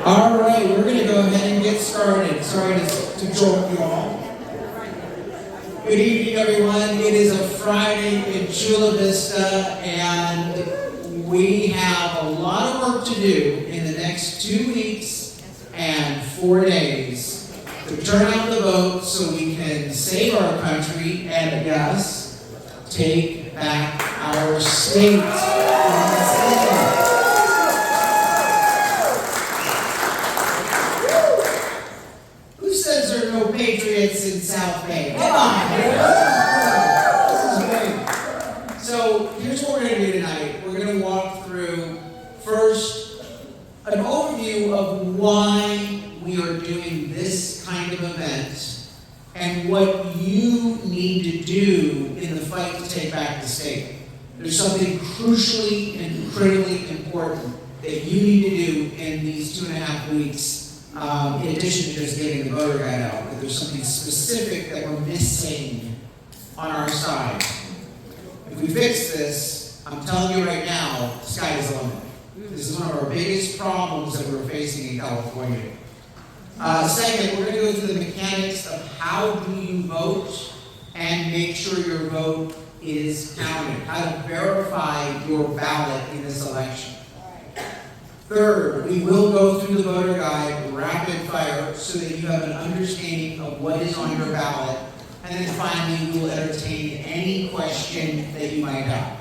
All right, we're going to go ahead and get started. Sorry to jolt you all. Good evening, everyone. It is a Friday in Chula, Vista, and we have a lot of work to do in the next 2 weeks and 4 days to turn out the vote so we can save our country and, yes, take back our state. Who says there are no patriots in South Bay? Come on! This is great. So here's what we're going to do tonight. We're going to walk through, first, an overview of why we are doing this kind of event and what you need to do in the fight to take back the state. There's something crucially and critically important that you need to do in these 2.5 weeks. In addition to just getting the voter guide out, but there's something specific that we're missing on our side. If we fix this, I'm telling you right now, the sky is the limit. This is one of our biggest problems that we're facing in California. Second, we're going to go through the mechanics of how do you vote and make sure your vote is counted, how to verify your ballot in this election. Third, we will go through the voter guide rapid fire so that you have an understanding of what is on your ballot. And then finally, we will entertain any question that you might have.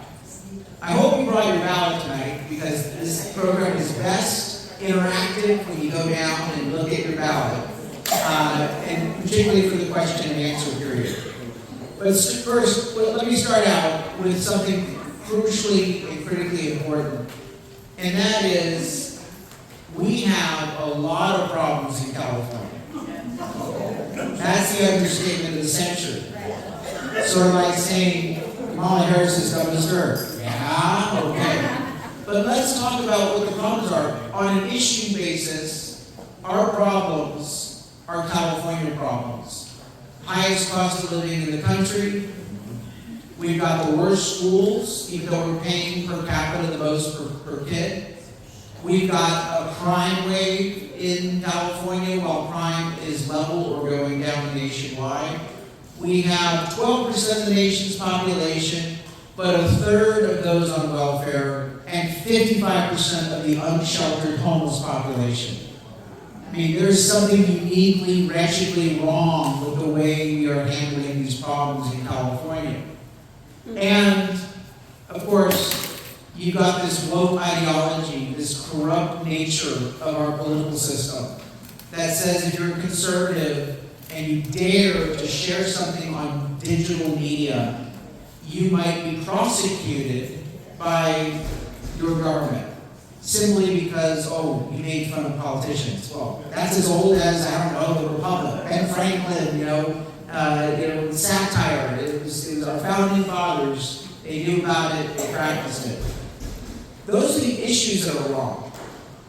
I hope you brought your ballot tonight because this program is best interactive when you go down and look at your ballot, and particularly for the question and answer period. But first, let me start out with something crucially and critically important. And that is, we have a lot of problems in California. That's the understatement of the century. Sort of like saying, Kamala Harris is going to serve. Yeah, okay. But let's talk about what the problems are. On an issue basis, our problems are California problems. Highest cost of living in the country. We've got the worst schools, even though we're paying per capita the most per kid. We've got a crime wave in California while crime is level or going down nationwide. We have 12% of the nation's population, but a third of those on welfare, and 55% of the unsheltered homeless population. I mean, there's something uniquely, wretchedly wrong with the way we are handling these problems in California. And, of course, you've got this woke ideology, this corrupt nature of our political system that says if you're a conservative and you dare to share something on digital media, you might be prosecuted by your government simply because, oh, you made fun of politicians. Well, that's as old as, I don't know, the Republic. Ben Franklin, satire. It was our founding fathers. They knew about it, they practiced it. Those are the issues that are wrong.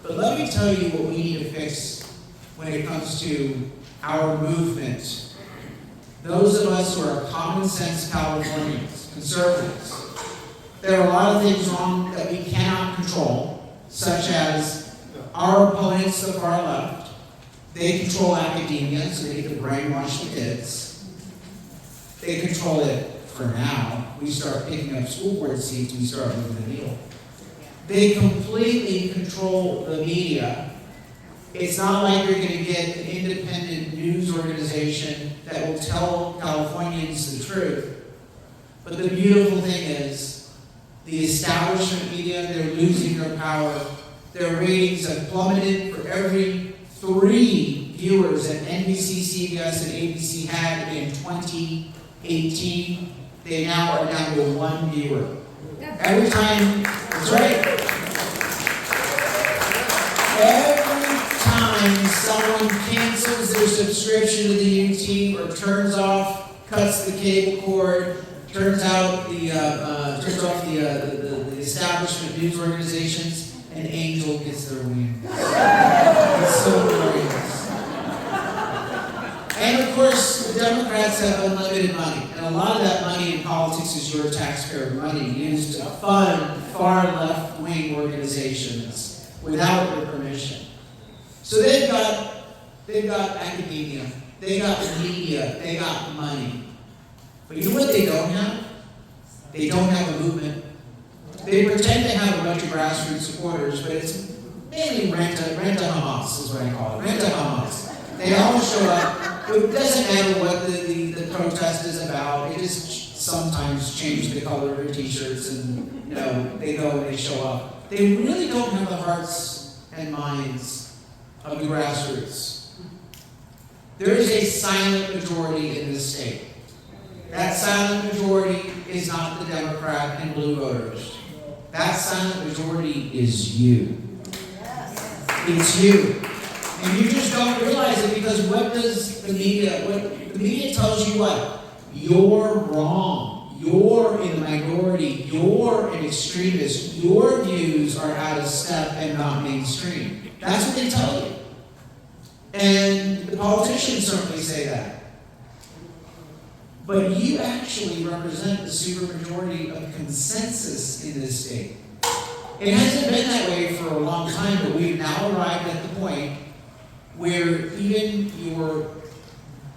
But let me tell you what we need to fix when it comes to our movement. Those of us who are common sense Californians, conservatives, there are a lot of things wrong that we cannot control, such as our opponents, the far left. They control academia, so they can brainwash the kids. They control it for now. We start picking up school board seats, we start moving the needle. They completely control the media. It's not like you're going to get an independent news organization that will tell Californians the truth. But the beautiful thing is, the establishment media, they're losing their power. Their ratings have plummeted. For every 3 viewers that NBC, CBS, and ABC had in 2018, they now are down to 1 viewer. Every time, that's right. Every time someone cancels their subscription to the UT or turns off, cuts the cable cord, turns off the establishment news organizations, an angel gets their wings. It's so glorious. And of course, the Democrats have unlimited money. And a lot of that money in politics is your taxpayer money used to fund far left-wing organizations without your permission. So they've got academia, they got media, they got money. But you know what they don't have? They don't have a movement. They pretend to have a bunch of grassroots supporters, but it's mainly renta Hamas is what I call it, renta Hamas. They all show up. It doesn't matter what the protest is about. They just sometimes change the color of their t-shirts and, they go and they show up. They really don't have the hearts and minds of the grassroots. There is a silent majority in this state. That silent majority is not the Democrat and blue voters. That silent majority is you. It's you. And you just don't realize it because what does the media tells you what? You're wrong. You're in the minority. You're an extremist. Your views are out of step and not mainstream. That's what they tell you. And the politicians certainly say that. But you actually represent the supermajority of consensus in this state. It hasn't been that way for a long time, but we've now arrived at the point where even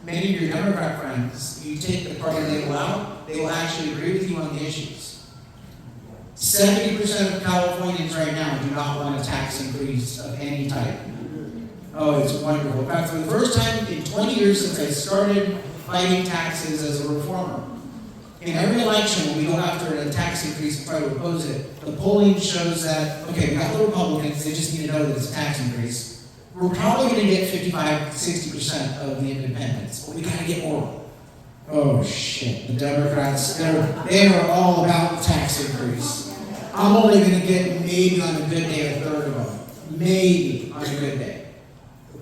many of your Democrat friends, you take the party label out, they will actually agree with you on the issues. 70% of Californians right now do not want a tax increase of any type. Oh, it's wonderful. In fact, for the first time in 20 years since I started fighting taxes as a reformer, in every election when we go after a tax increase and try to oppose it, the polling shows that, okay, we got the Republicans, they just need to know that it's a tax increase. We're probably going to get 55-60% of the independents, but we got to get more. Oh shit, the Democrats, they are all about the tax increase. I'm only going to get maybe on a good day a third of them. Maybe on a good day.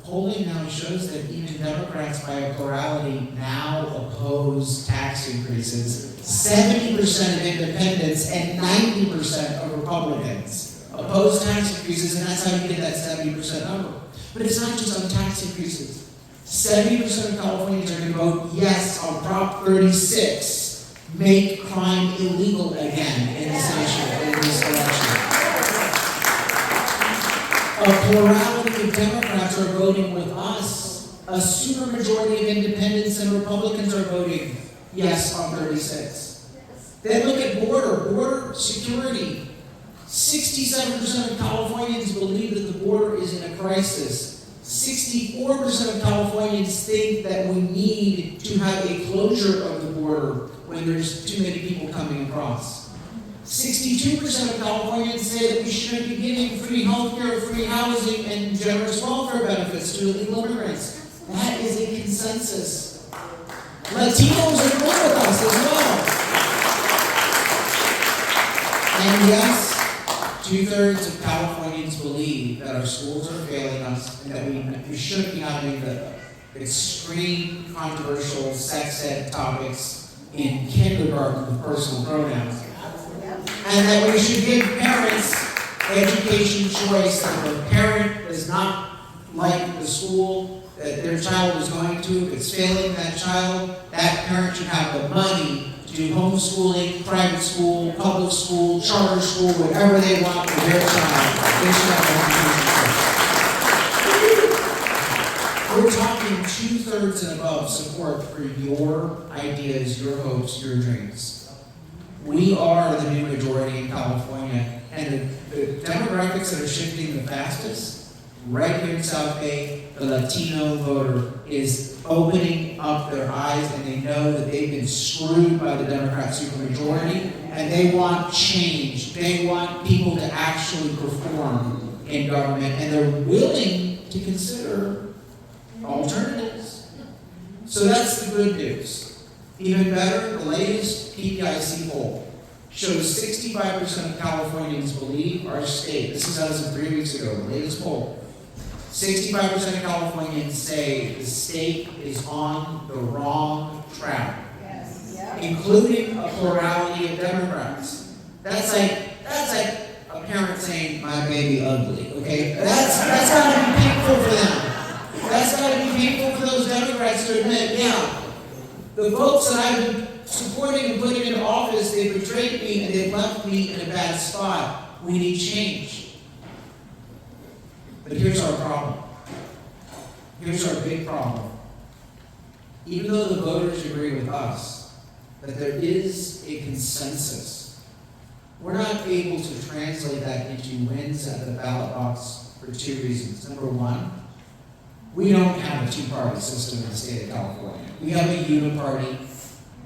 Polling now shows that even Democrats, by a plurality, now oppose tax increases. 70% of independents and 90% of Republicans oppose tax increases, and that's how you get that 70% number. But it's not just on tax increases. 70% of Californians are going to vote yes on Prop 36, make crime illegal again in this election. A plurality of Democrats are voting with us. A supermajority of independents and Republicans are voting yes on 36. Then look at border security. 67% of Californians believe that the border is in a crisis. 64% of Californians think that we need to have a closure of the border when there's too many people coming across. 62% of Californians say that we shouldn't be giving free healthcare, free housing, and generous welfare benefits to illegal immigrants. That is a consensus. Latinos agree with us as well. And yes, 2/3 of Californians believe that our schools are failing us and that we shouldn't be having the extreme, controversial sex ed topics in kindergarten with personal pronouns. And that we should give parents education choice. That if a parent does not like the school that their child is going to, if it's failing that child, that parent should have the money to do homeschooling, private school, public school, charter school, whatever they want for their child. They should have education choice. We're talking 2/3 and above support for your ideas, your hopes, your dreams. We are the new majority in California, and the demographics that are shifting the fastest, right here in South Bay, the Latino voter is opening up their eyes, and they know that they've been screwed by the Democrat supermajority, and they want change. They want people to actually perform in government, and they're willing to consider alternatives. So that's the good news. Even better, the latest PPIC poll shows 65% of Californians believe our state, this is as of 3 weeks ago, the latest poll, 65% of Californians say the state is on the wrong track, including a plurality of Democrats. That's like a parent saying, my baby ugly, okay? That's gotta be painful for them. That's gotta be painful for those Democrats to admit, yeah. The folks that I've been supporting and putting into office, they've betrayed me and they've left me in a bad spot. We need change. But here's our problem. here's our big problem. Even though the voters agree with us that there is a consensus, we're not able to translate that into wins at the ballot box for two reasons. Number one, we don't have a two-party system in the state of California. We have a uniparty.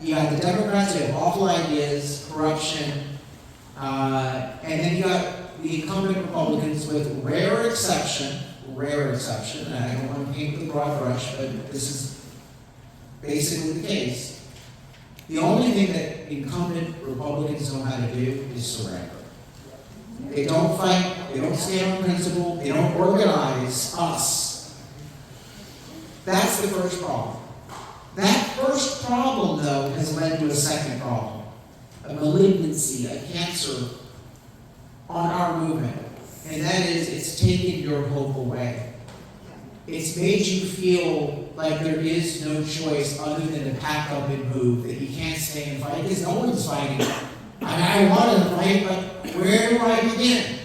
You got the Democrats that have awful ideas, corruption, and then you got the incumbent Republicans with rare exception, and I don't want to paint with a broad brush, but this is basically the case. The only thing that incumbent Republicans know how to do is surrender. They don't fight, they don't stand on principle, they don't organize us. That's the first problem. That first problem, though, has led to a second problem. A malignancy, a cancer on our movement. And that is, it's taken your hope away. It's made you feel like there is no choice other than to pack up and move, that you can't stay and fight, because no one's fighting. I want to fight, but where do I begin?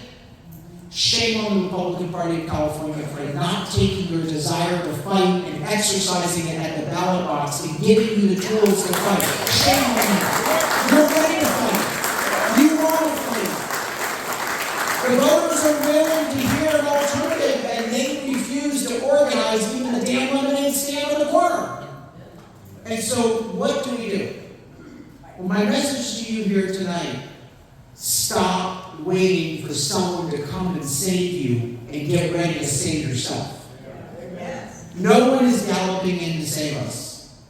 Shame on the Republican Party of California for not taking your desire to fight and exercising it at the ballot box and giving you the tools to fight. Shame on you. You're ready to fight. You want to fight. The voters are willing to hear an alternative, and they refuse to organize even the damn lemonade stand on the corner. And so, what do we do? Well, my message to you here tonight: stop waiting for someone to come and save you and get ready to save yourself. No one is galloping in to save us.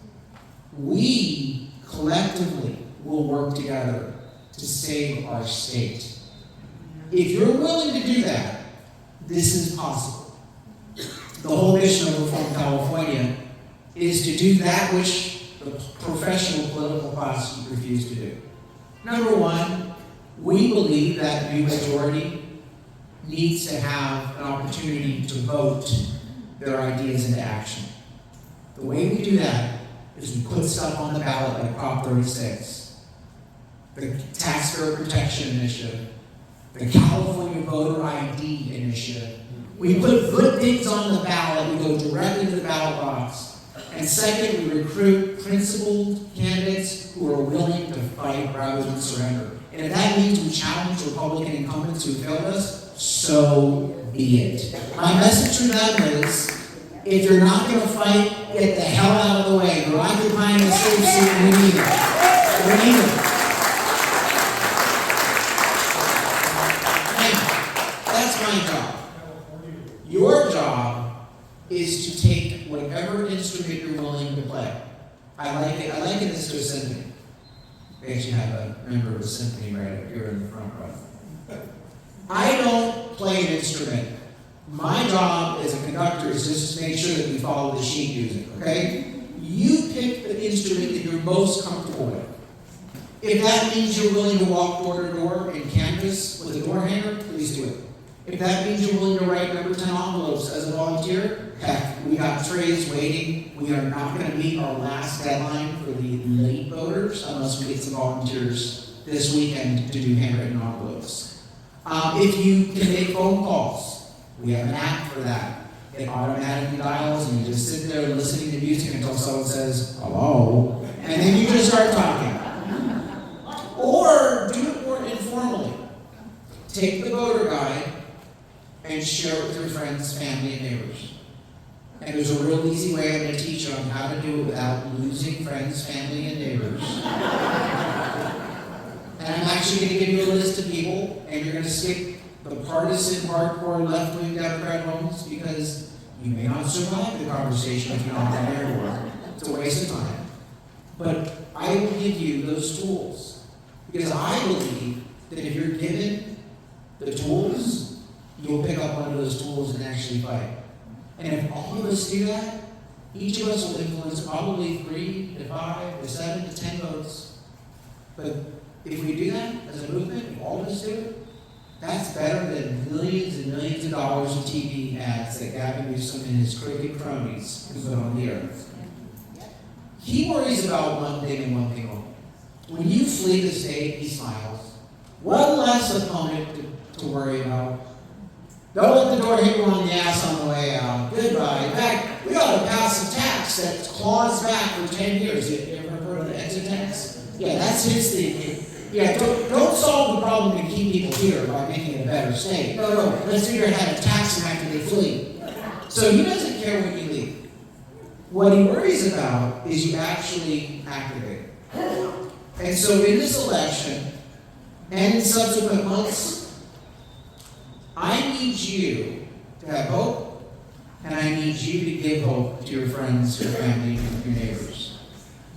We collectively will work together to save our state. If you're willing to do that, this is possible. The whole mission of Reform California is to do that which the professional political class refuse to do. Number one, we believe that new majority needs to have an opportunity to vote their ideas into action. The way we do that is we put stuff on the ballot like Prop 36, the Taxpayer Protection Initiative, the California Voter ID Initiative. We put good things on the ballot, we go directly to the ballot box. And second, we recruit principled candidates who are willing to fight rather than surrender. And if that means we challenge Republican incumbents who failed us, so be it. My message to them is, if you're not going to fight, get the hell out of the way. We're occupying a safe seat, we need it. We need it. That's my job. Your job is to take whatever instrument you're willing to play. I liken this to a symphony. We actually have a member of the symphony right up here in the front row. I don't play an instrument. My job as a conductor is just to make sure that we follow the sheet music, okay? You pick the instrument that you're most comfortable with. If that means you're willing to walk door to door and canvass with a door hanger, please do it. If that means you're willing to write number 10 envelopes as a volunteer, heck, we got trays waiting. We are not going to meet our last deadline for the late voters unless we get some volunteers this weekend to do handwritten envelopes. If you can make phone calls, we have an app for that. It automatically dials and you just sit there listening to music until someone says, hello, and then you just start talking. Or do it more informally. Take the voter guide and share it with your friends, family, and neighbors. And there's a real easy way I'm going to teach you on how to do it without losing friends, family, and neighbors. And I'm actually going to give you a list of people, and you're going to skip the partisan, hardcore, left-wing Democrat homes because you may not survive the conversation if you're not that everywhere. It's a waste of time. But I will give you those tools because I believe that if you're given the tools, you'll pick up one of those tools and actually fight. And if all of us do that, each of us will influence probably 3 to 5 to 7 to 10 votes. But if we do that as a movement, if all of us do it, that's better than millions and millions of dollars of TV ads that Gavin Newsom and his crooked cronies can put on the earth. He worries about one thing and one thing only. When you flee the state, he smiles. One less opponent to worry about. Don't let the door hit you on the ass on the way out. Goodbye. In fact, we tax that claws back for 10 years. You ever heard of the exit tax? Yeah, that's his thing. Yeah, don't solve the problem and keep people here by making it a better state. No, let's figure out how to tax them after they flee. So he doesn't care when you leave. What he worries about is you actually activate it. And so in this election, and in subsequent months, I need you to have hope, and I need you to give hope to your friends, your family, and your neighbors.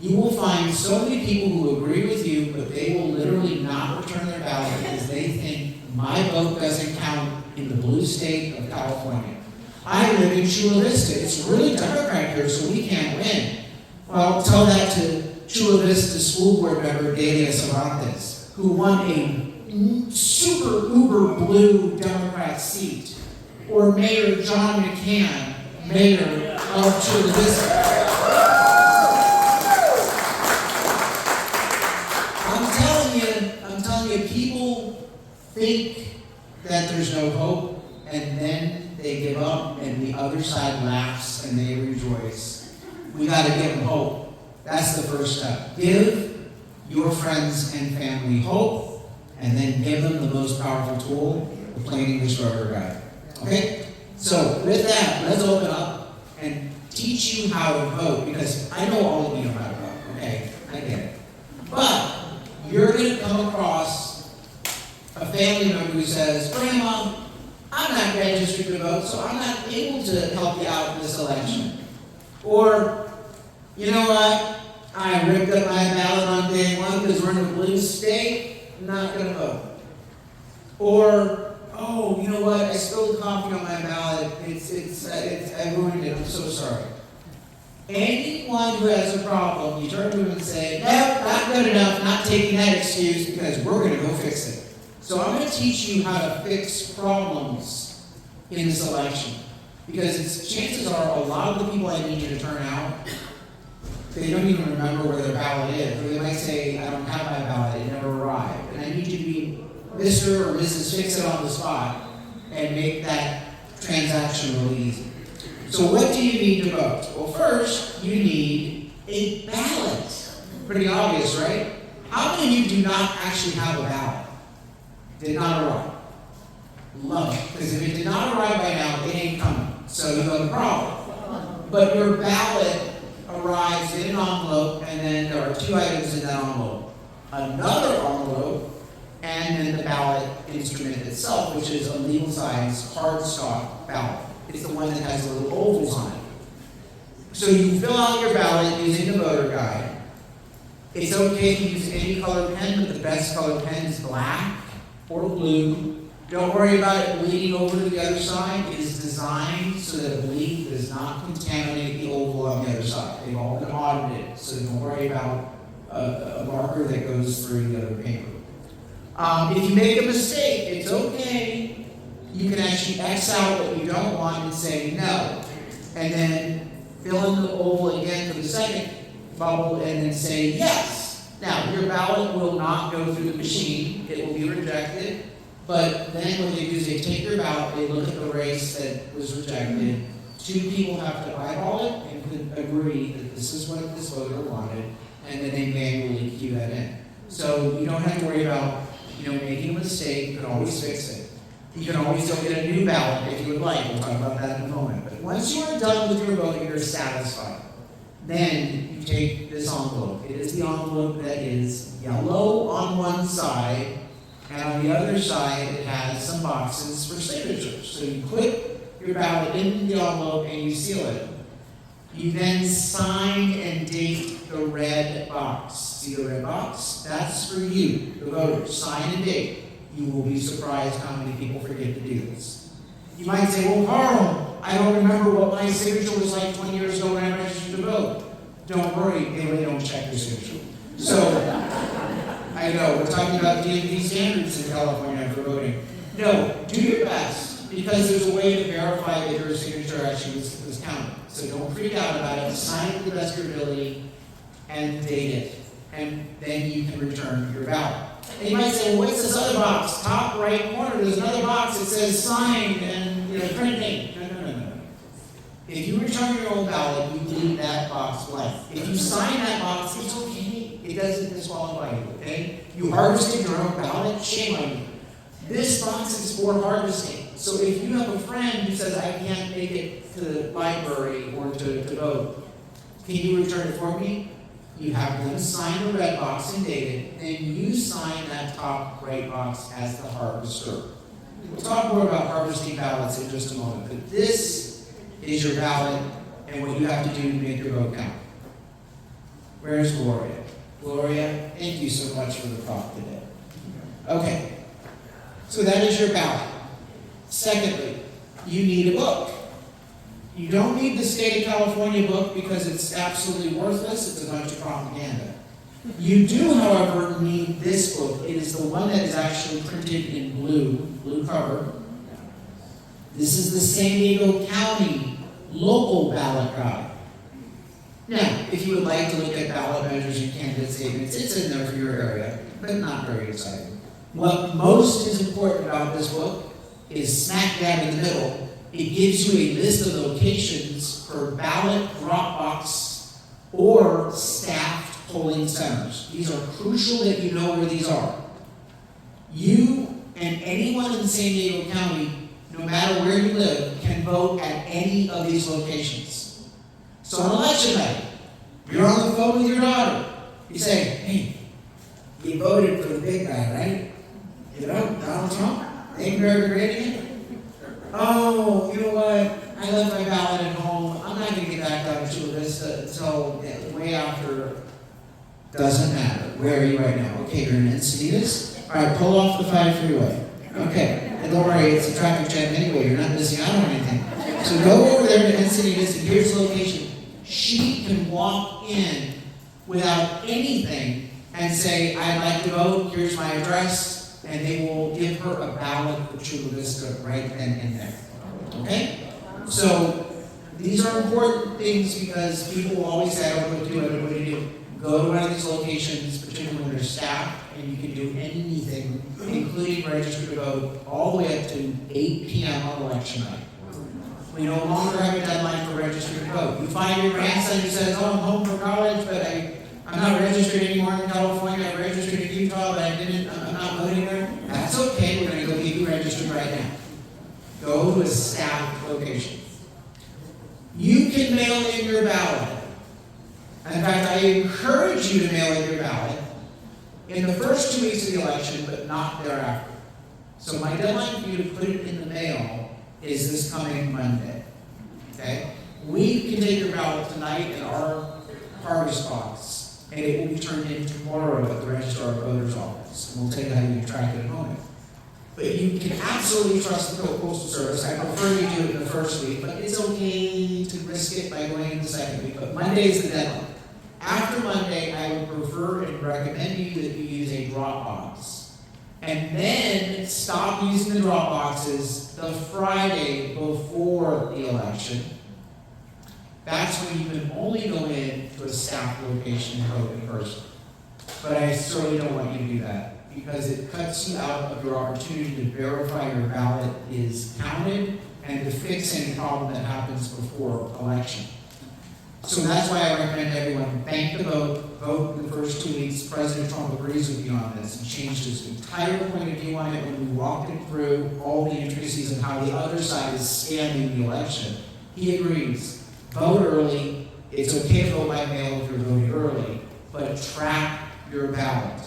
You will find so many people who agree with you, but they will literally not return their ballot because they think my vote doesn't count in the blue state of California. I live in Chula Vista. It's really Democrat here, so we can't win. Well, tell that to Chula Vista school board member Delia Cervantes, who won a super uber blue Democrat seat, or Mayor John McCann, mayor of Chula Vista. I'm telling you, people think that there's no hope, and then they give up, and the other side laughs and they rejoice. We got to give them hope. That's the first step. Give your friends and family hope, and then give them the most powerful tool, the plain English voter guide. Okay? So with that, let's open up and teach you how to vote, because I know all of you know how to vote. Okay? I get it. But you're going to come across a family member who says, Grandma, I'm not registered to vote, so I'm not able to help you out in this election. Or, you know what? I ripped up my ballot on day one because we're in a blue state. I'm not going to vote. Or, oh, you know what? I spilled coffee on my ballot. I ruined it. I'm so sorry. Anyone who has a problem, you turn to them and say, no, not good enough, not taking that excuse, because we're going to go fix it. So I'm going to teach you how to fix problems in this election. Because chances are a lot of the people I need you to turn out, they don't even remember where their ballot is. Or they might say, I don't have my ballot, it never arrived. And I need you to be Mr. or Mrs. Fix It on the spot and make that transaction really easy. So what do you need to vote? Well, first, you need a ballot. Pretty obvious, right? How many of you do not actually have a ballot? Did not arrive. Love it. Because if it did not arrive by now, it ain't coming. So you have a problem. But your ballot arrives in an envelope, and then there are two items in that envelope. Another envelope, and then the ballot instrument itself, which is a legal size cardstock ballot. It's the one that has the little ovals on it. So you fill out your ballot using the voter guide. It's okay to use any color pen, but the best color pen is black or blue. Don't worry about it bleeding over to the other side. It is designed so that a bleed does not contaminate the oval on the other side. They've all been audited, so don't worry about a marker that goes through the other paper. If you make a mistake, it's okay. You can actually X out what you don't want and say no. And then fill in the oval again for the second bubble and then say yes. Now, your ballot will not go through the machine. It will be rejected. But then what they do is they take your ballot, they look at the race that was rejected. Two people have to eyeball it and agree that this is what this voter wanted, and then they manually key that in. So you don't have to worry about making a mistake. You can always fix it. You can always go get a new ballot if you would like. We'll talk about that in a moment. But once you are done with your vote, you're satisfied. Then you take this envelope. It is the envelope that is yellow on one side, and on the other side it has some boxes for signatures. So you put your ballot in the envelope and you seal it. You then sign and date the red box. See the red box? That's for you, the voters. Sign and date. You will be surprised how many people forget to do this. You might say, well, Carl, I don't remember what my signature was like 20 years ago when I registered to vote. Don't worry, they really don't check your signature. So, I know, we're talking about DMV standards in California for voting. No, do your best, because there's a way to verify that your signature actually was counted. So don't freak out about it. Sign it to the best of your ability and date it. And then you can return your ballot. And you might say, well, what's this other box? Top right corner, there's another box that says signed and print name. No. If you return your old ballot, you leave that box blank. If you sign that box, it's okay. It doesn't disqualify you, okay? You harvested your own ballot, shame on you. This box is for harvesting. So if you have a friend who says, I can't make it to the library or to vote, can you return it for me? You have them sign the red box and date it, then you sign that top right box as the harvester. We'll talk more about harvesting ballots in just a moment, but this is your ballot and what you have to do to make your vote count. Where's Gloria? Gloria, thank you so much for the talk today. Okay, so that is your ballot. Secondly, you need a book. You don't need the state of California book because it's absolutely worthless. It's a bunch of propaganda. You do, however, need this book. It is the one that is actually printed in blue cover. This is the San Diego County local ballot guide. Now, if you would like to look at ballot measures and candidate statements, it's in there for your area, but not very exciting. What most is important about this book is smack dab in the middle. It gives you a list of locations for ballot drop box or staffed polling centers. These are crucial that you know where these are. You and anyone in San Diego County, no matter where you live, can vote at any of these locations. So on election night, you're on the phone with your daughter. You say, hey, you voted for the big guy, right? You know, Donald Trump? Ain't very great again? Oh, you know what? I left my ballot at home. I'm not going to get back down to Chula Vista until way after. Doesn't matter. Where are you right now? Okay, you're in Encinitas? All right, pull off the 5 freeway. Okay, and don't worry, it's a traffic jam anyway. You're not missing out on anything. So go over there to Encinitas, and here's the location. She can walk in without anything and say, I'd like to vote. Here's my address. And they will give her a ballot for Chula Vista right then and there. Okay? So these are important things because people will always say, I don't know what to do, I don't know what to do. Go to one of these locations, particularly when they're staffed, and you can do anything, including register to vote, all the way up to 8 p.m. on election night. We no longer have a deadline for registering to vote. You find your grandson who says, oh, I'm home from college, but I'm not registered anymore in California. I registered in Utah, but I'm not voting there. That's okay. We're going to go get you registered right now. Go to a staffed location. You can mail in your ballot. In fact, I encourage you to mail in your ballot in the first 2 weeks of the election, but not thereafter. So my deadline for you to put it in the mail is this coming Monday. Okay? We can take your ballot tonight in our harvest box, and it will be turned in tomorrow at the Registrar of Voters office. And we'll tell you how you can track it in a moment. But you can absolutely trust the Postal Service. I prefer you do it in the first week, but it's okay to risk it by going in the second week. But Monday is the deadline. After Monday, I would prefer and recommend you that you use a drop box. And then stop using the drop boxes the Friday before the election. That's when you can only go in to a staff location and vote in person. But I certainly don't want you to do that because it cuts you out of your opportunity to verify your ballot is counted and to fix any problem that happens before election. So that's why I recommend everyone bank the vote in the first 2 weeks. President Trump agrees with me on this. He changed his entire point of view on it when we walked him through all the intricacies of how the other side is scamming the election. He agrees. Vote early. It's okay to vote by mail if you're voting early, but track your ballot.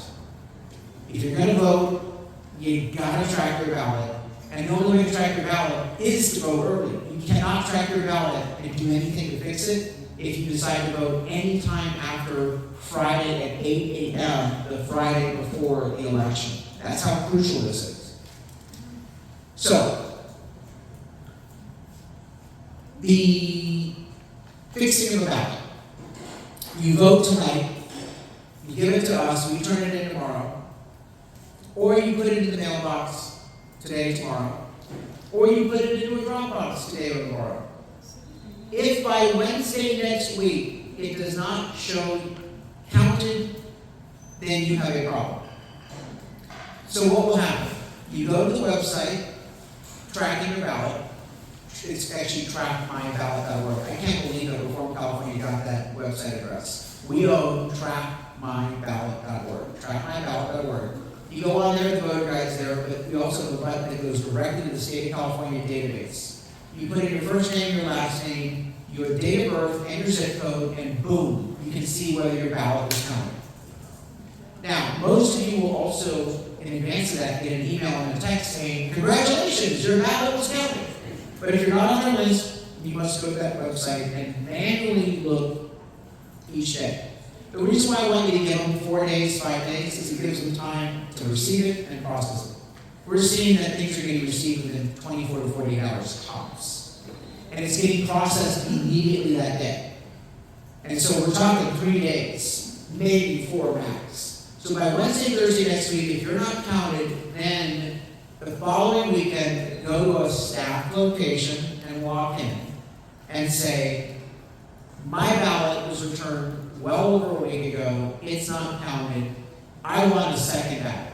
If you're going to vote, you got to track your ballot. And the only way to track your ballot is to vote early. You cannot track your ballot and do anything to fix it if you decide to vote anytime after Friday at 8 a.m., the Friday before the election. That's how crucial this is. So, the fixing of the ballot. You vote tonight, you give it to us, we turn it in tomorrow, or you put it in the mailbox today, tomorrow, or you put it into a drop box today or tomorrow. If by Wednesday next week it does not show counted, then you have a problem. So what will happen? You go to the website, tracking your ballot. It's actually trackmyballot.org. that goes directly to the state of California database. You put in your first name, your last name, your date of birth, and your zip code, and boom, you can see whether your ballot was counted. Now, most of you will also, in advance of that, get an email and a text saying, congratulations, your ballot was counted. But if you're not on our list, you must go to that website and manually look each day. The reason why I want you to give them 4 days, 5 days, is it gives them time to receive it and process it. We're seeing that things are getting received within 24 to 48 hours tops. And it's getting processed immediately that day. And so we're talking 3 days, maybe 4 max. So by Wednesday, Thursday next week, if you're not counted, then the following weekend, go to a staff location and walk in and say, my ballot was returned well over a week ago, it's not counted, I want a second ballot.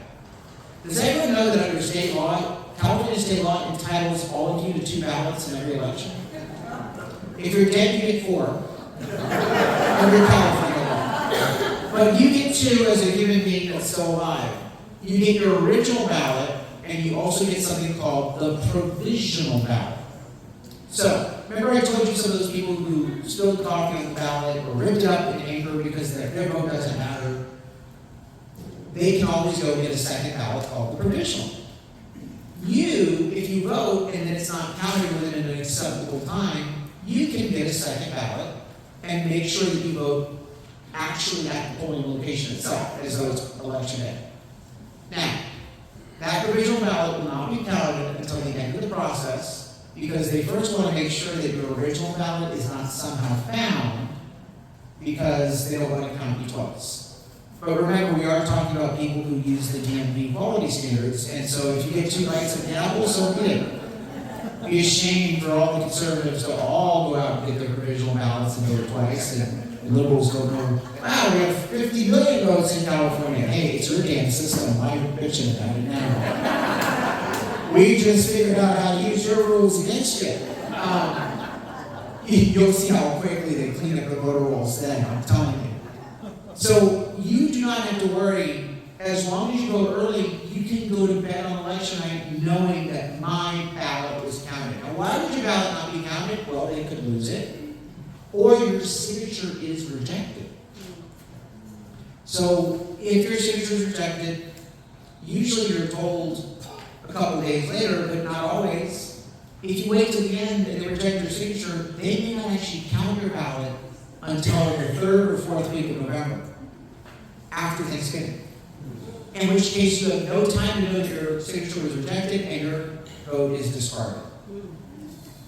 Does anyone know that under state law, California state law entitles all of you to 2 ballots in every election? If you're dead, you get 4 under California law. But you get 2 as a human being that's still alive. You get your original ballot, and you also get something called the provisional ballot. So, remember I told you some of those people who spilled coffee on the ballot or ripped it up in anger because their vote doesn't matter? They can always go get a second ballot called the provisional. You, if you vote and then it's not counted within an acceptable time, you can get a second ballot and make sure that you vote actually at the polling location itself, as though it's election day. Now, that provisional ballot will not be counted until the end of the process, because they first want to make sure that your original ballot is not somehow found, because they don't want to count you twice. But remember, we are talking about people who use the DMV quality standards, and so if you get 2 bites of the apple, so be it. Be ashamed for all the conservatives to all go out and get their provisional ballots and vote twice, and the liberals don't go, wow, we have 50 million votes in California. Hey, it's your damn system. Why are you bitching about it now? We just figured out how to use your rules against you. You'll see how quickly they clean up the voter rolls then, I'm telling you. So you do not have to worry. As long as you vote early, you can go to bed on election night knowing that my ballot was counted. Now, why would your ballot not be counted? Well, they could lose it, or your signature is rejected. So if your signature is rejected, usually you're told a couple days later, but not always. If you wait till the end and they reject your signature, they may not actually count your ballot until the 3rd or 4th week of November, after Thanksgiving. In which case you have no time to know that your signature was rejected and your vote is discarded.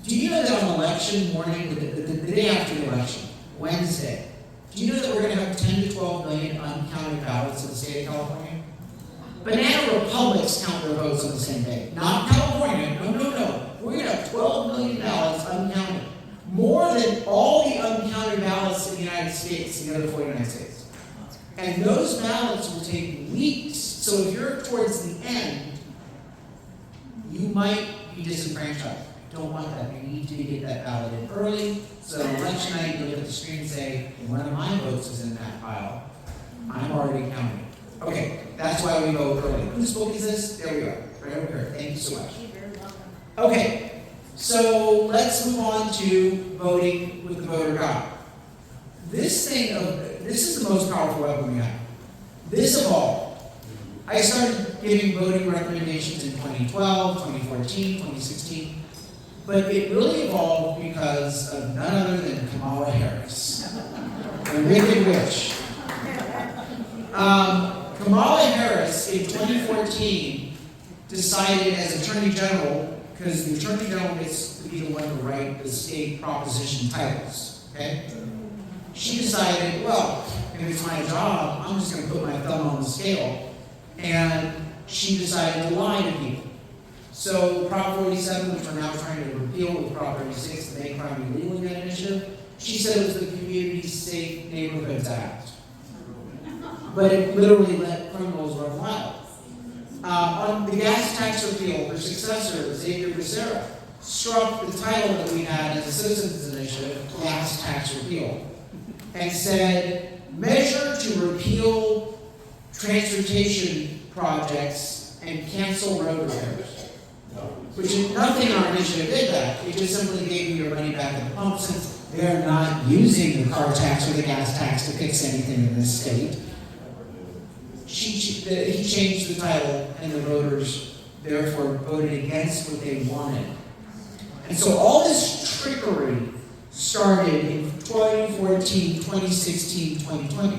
Do you know that on election morning, the day after the election, Wednesday, do you know that we're going to have 10 to 12 million uncounted ballots in the state of California? Banana republics count their votes on the same day. Not California, no. We're going to have 12 million ballots uncounted. More than all the uncounted ballots in the United States, in the other 49 states. And those ballots will take weeks. So if you're towards the end, you might be disenfranchised. Don't want that. You need to get that ballot in early. So on election night, you look at the screen and say, one of my votes is in that pile. I'm already counting. Okay, that's why we vote early. Whose book is this? There we are. Right over here. Thank you so much. Okay, so let's move on to voting with the voter guide. This is the most powerful weapon we have. This evolved. I started giving voting recommendations in 2012, 2014, 2016, but it really evolved because of none other than Kamala Harris, the wicked witch. Kamala Harris in 2014 decided as Attorney General, because the Attorney General gets to be the one to write the state proposition titles, okay? She decided, well, if it's my job, I'm just going to put my thumb on the scale. And she decided to lie to people. So Prop 47, which we're now trying to repeal with Prop 36, the Make Crime Illegal in that initiative, she said it was the Community Safe Neighborhoods Act. But it literally let criminals run wild. On the gas tax repeal, her successor, Xavier Becerra, struck the title that we had as a citizens initiative, gas tax repeal, and said, measure to repeal transportation projects and cancel road repairs. Which is nothing our initiative did that. It just simply gave you your money back at the pump since they're not using the car tax or the gas tax to fix anything in this state. He changed the title, and the voters therefore voted against what they wanted. And so all this trickery started in 2014, 2016, 2020.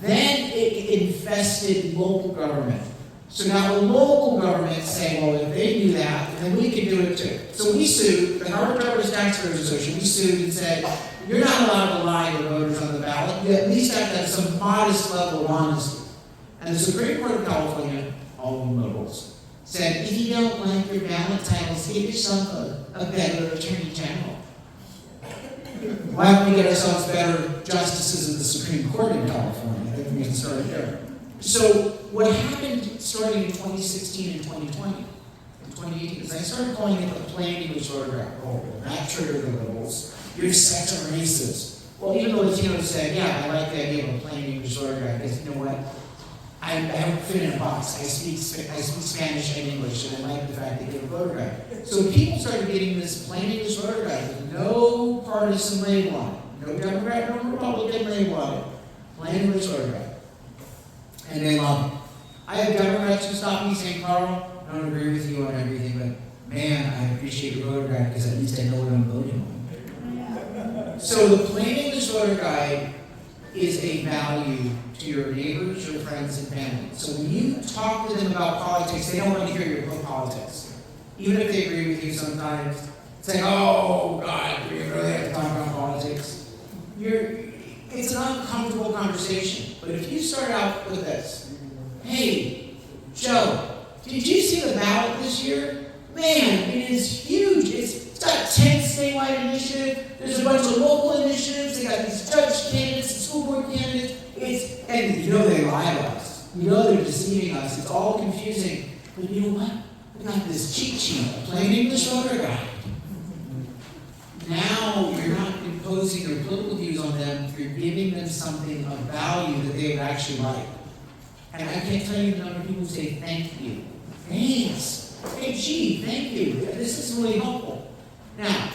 Then it infested local government. So now the local government say, well, if they do that, then we can do it too. So we sued, the Harbor Drivers Taxpayers Association, we sued and said, you're not allowed to lie to voters on the ballot. You at least have to have some modest level of honesty. And the Supreme Court of California, all of them liberals, said, if you don't like your ballot titles, get yourself a better attorney general. Why don't we get ourselves better justices of the Supreme Court in California? I think we can start there. So what happened starting in 2016 and 2020, and 2018, is I started calling it the plain English voter graph. Oh, that triggered the liberals. You're such a racist. Well, even though Latino said, yeah, I like the idea of a plain English voter graph, because you know what? I don't fit in a box. I speak Spanish and English, and I like the fact that you have a voter graph. So people started getting this plain English voter graph with no partisan label on it. No Democrat, no Republican label on it. Plain English voter graph. And they love it. I have Democrats who stop me saying, Carl, I don't agree with you on everything, but man, I appreciate your voter guide because at least I know what I'm voting on. So the plain English voter guide is a value to your neighbors, your friends, and family. So when you talk to them about politics, they don't want to hear your politics. Even if they agree with you sometimes, saying, oh, God, do we really have to talk about politics? It's an uncomfortable conversation. But if you start out with this, hey, Joe, did you see the ballot this year? Man, it is huge. It's got 10 statewide initiatives. There's a bunch of local initiatives. They got these judge candidates and school board candidates. And you know they lie to us. You know they're deceiving us. It's all confusing. But you know what? We got this cheat sheet, a plain English voter guide. Now you're not imposing your political views on them. You're giving them something of value that they would actually like. And I can't tell you the number of people who say thank you. Thanks. Hey, gee, thank you. This is really helpful. Now,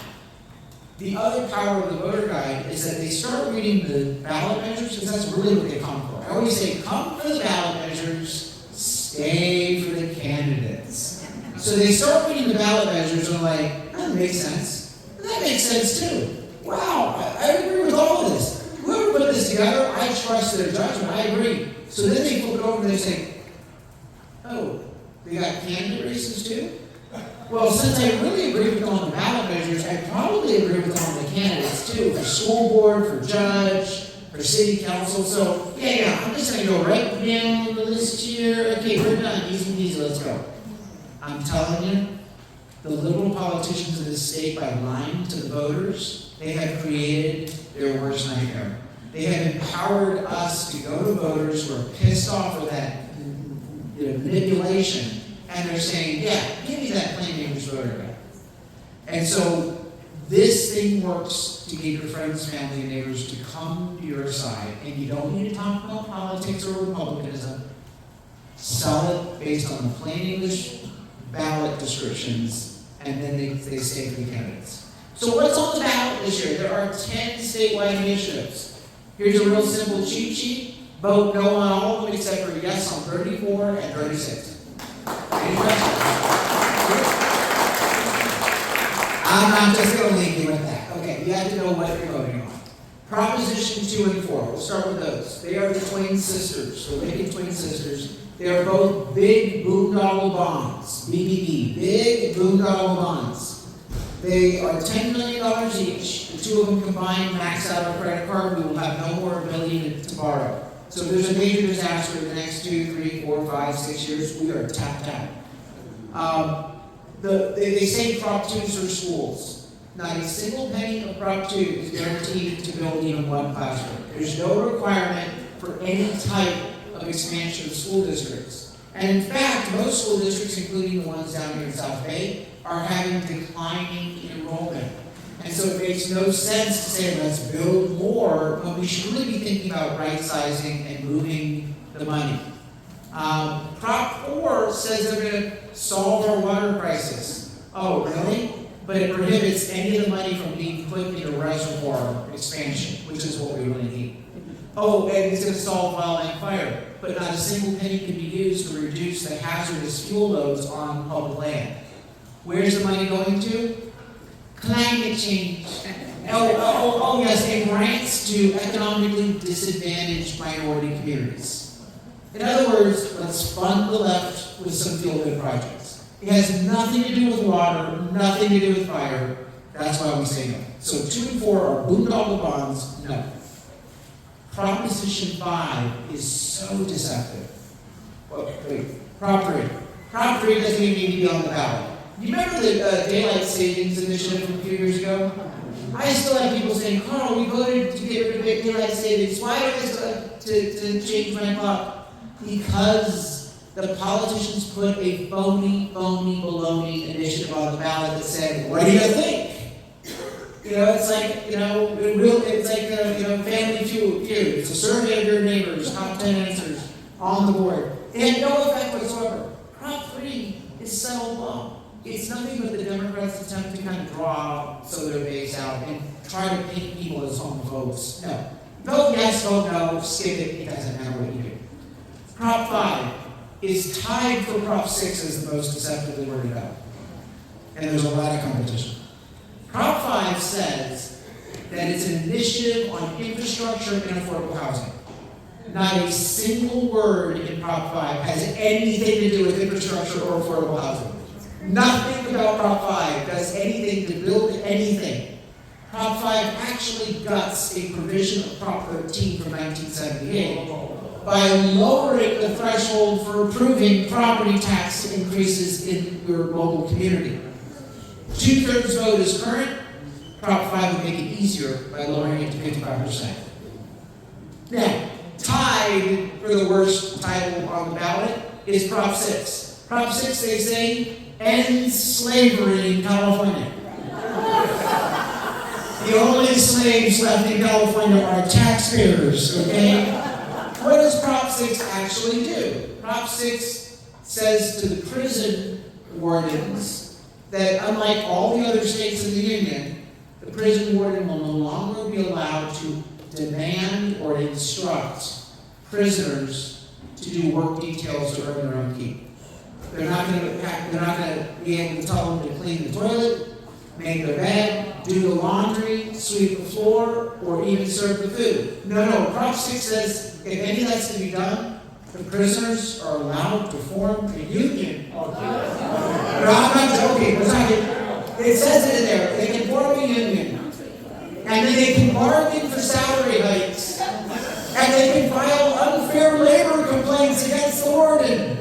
the other power of the voter guide is that they start reading the ballot measures, because that's really what they come for. I always say, come for the ballot measures, stay for the candidates. So they start reading the ballot measures and are like, that makes sense. And that makes sense too. Wow, I agree with all of this. Whoever put this together, I trust their judgment, I agree. So then they flip it over and they say, oh, they got candidate races too? Well, since I really agree with all the ballot measures, I probably agree with all the candidates too, for school board, for judge, for city council. So, yeah, I'm just going to go right down the list here. Okay, we're done. Easy peasy, let's go. I'm telling you, the liberal politicians of this state, by lying to the voters, they have created their worst nightmare. They have empowered us to go to voters who are pissed off with that manipulation, and they're saying, yeah, give me that plain English voter guide. And so this thing works to get your friends, family, and neighbors to come to your side, and you don't need to talk about politics or republicanism. Sell it based on the plain English ballot descriptions, and then they stay for the candidates. So what's on the ballot this year? There are 10 statewide initiatives. Here's a real simple cheat sheet. Vote no on all of them except for yes on 34 and 36. Any questions? I'm not just going to leave you with that. Okay, you have to know what you're voting on. Proposition 2 and 4. We'll start with those. They are the twin sisters, the wicked twin sisters. They are both big boondoggle bonds, BBB, big boondoggle bonds. They are $10 million each. The two of them combined max out our credit card. We will have no more ability to borrow. So if there's a major disaster in the next 2, 3, 4, 5, 6 years, we are tapped out. They say Prop 2s for schools. Not a single penny of Prop 2 is guaranteed to build even one classroom. There's no requirement for any type of expansion of school districts. And in fact, most school districts, including the ones down here in South Bay, are having declining enrollment. And so it makes no sense to say, let's build more, when we should really be thinking about right-sizing and moving the money. Prop 4 says they're going to solve our water crisis. Oh, really? But it prohibits any of the money from being put into reservoir expansion, which is what we really need. Oh, and it's going to solve wildland fire, but not a single penny can be used to reduce the hazardous fuel loads on public land. Where's the money going to? Climate change. Oh, yes, and grants to economically disadvantaged minority communities. In other words, let's fund the left with some feel-good projects. It has nothing to do with water, nothing to do with fire. That's why we say no. So 2 and 4 are boondoggle bonds, no. Proposition 5 is so deceptive. Well, wait, Prop 3. Prop 3 doesn't even need to be on the ballot. You remember the Daylight Savings Initiative from a few years ago? I still have people saying, Carl, we voted to get rid of Daylight Savings. Why do I still have to change my clock? Because the politicians put a phony, baloney initiative on the ballot that said, what do you think? It's like, it's like, Family Feud. It's a survey of your neighbors, top 10 answers on the board. It had no effect whatsoever. Prop 3 is settled law. It's nothing but the Democrats' attempt to kind of draw so their base out and try to paint people as homophobes. No. Vote yes, vote no, skip it, it doesn't matter what you do. Prop 5 is tied for Prop 6 as the most deceptively worded out. And there's a lot of competition. Prop 5 says that it's an initiative on infrastructure and affordable housing. Not a single word in Prop 5 has anything to do with infrastructure or affordable housing. Nothing about Prop 5 does anything to build anything. Prop 5 actually guts a provision of Prop 13 from 1978 by lowering the threshold for approving property tax increases in your local community. 2/3 vote is current. Prop 5 would make it easier by lowering it to 55%. Now, tied for the worst title on the ballot is Prop 6. Prop 6, they say, ends slavery in California. The only slaves left in California are taxpayers, okay? What does Prop 6 actually do? Prop 6 says to the prison wardens that unlike all the other states in the union, the prison warden will no longer be allowed to demand or instruct prisoners to do work details to earn their own keep. They're not going to be able to tell them to clean the toilet, make their bed, do the laundry, sweep the floor, or even serve the food. No. Prop 6 says if any of that's to be done, the prisoners are allowed to form a union. No, I'm not joking. It says it in there. They can form a union. And then they can bargain for salary hikes. And they can file unfair labor complaints against the warden.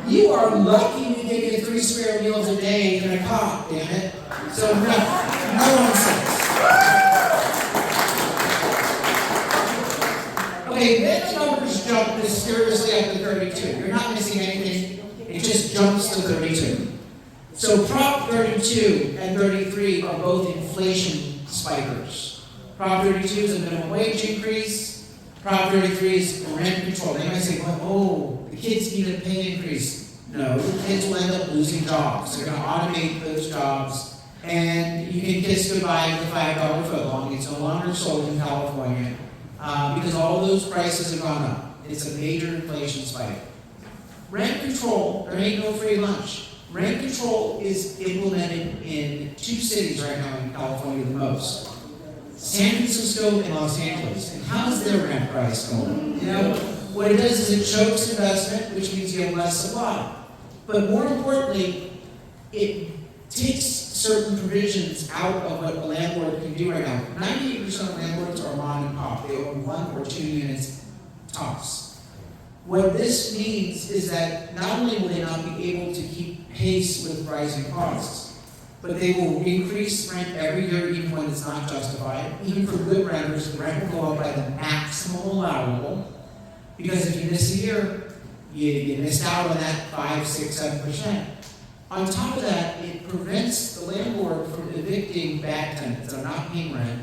You are lucky to get your 3 spare meals a day in a cop, damn it. So no nonsense. Okay, then the numbers jump mysteriously up to 32. You're not missing anything. It just jumps to 32. So Prop 32 and 33 are both inflation spikers. Prop 32 is a minimum wage increase. Prop 33 is rent control. They might say, well, the kids need a pay increase. No, the kids will end up losing jobs. They're going to automate those jobs, and you can kiss goodbye to the $5 footlong. It's no longer sold in California because all those prices have gone up. It's a major inflation spike. Rent control, there ain't no free lunch. Rent control is implemented in 2 cities right now in California the most. San Francisco and Los Angeles. And how's their rent price going? What it does is it chokes investment, which means you have less supply. But more importantly, it takes certain provisions out of what a landlord can do right now. 98% of landlords are mom and pop. They own 1 or 2 units tops. What this means is that not only will they not be able to keep pace with rising costs, but they will increase rent every year even when it's not justified. Even for good renters, the rent will go up by the maximum allowable. Because if you miss a year, you missed out on that 5, 6, 7%. On top of that, it prevents the landlord from evicting bad tenants that are not paying rent.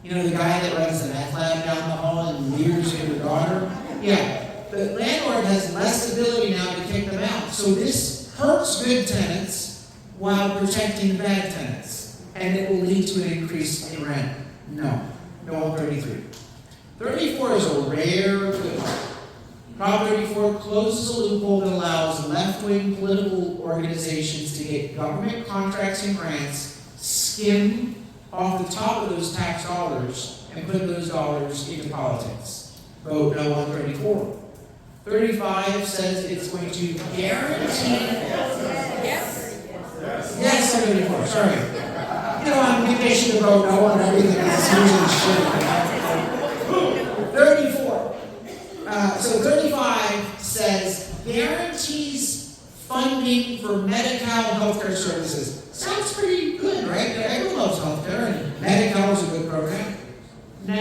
The guy that runs the meth lab down the hall and leers at your daughter? Yeah. the landlord has less ability now to kick them out. So this hurts good tenants while protecting bad tenants. And it will lead to an increase in rent. No on 33. 34 is a rare good one. Prop 34 closes a loophole that allows left-wing political organizations to get government contracts and grants, skim off the top of those tax dollars, and put those dollars into politics. Vote no on 34. 35 says it's going to guarantee. Yes, on 34, sorry. You know, I'm vacation to vote no on everything else. Usually shit. 34. So 35 says guarantees funding for Medi-Cal healthcare services. Sounds pretty good, right? Everyone loves healthcare, and Medi-Cal is a good program. No.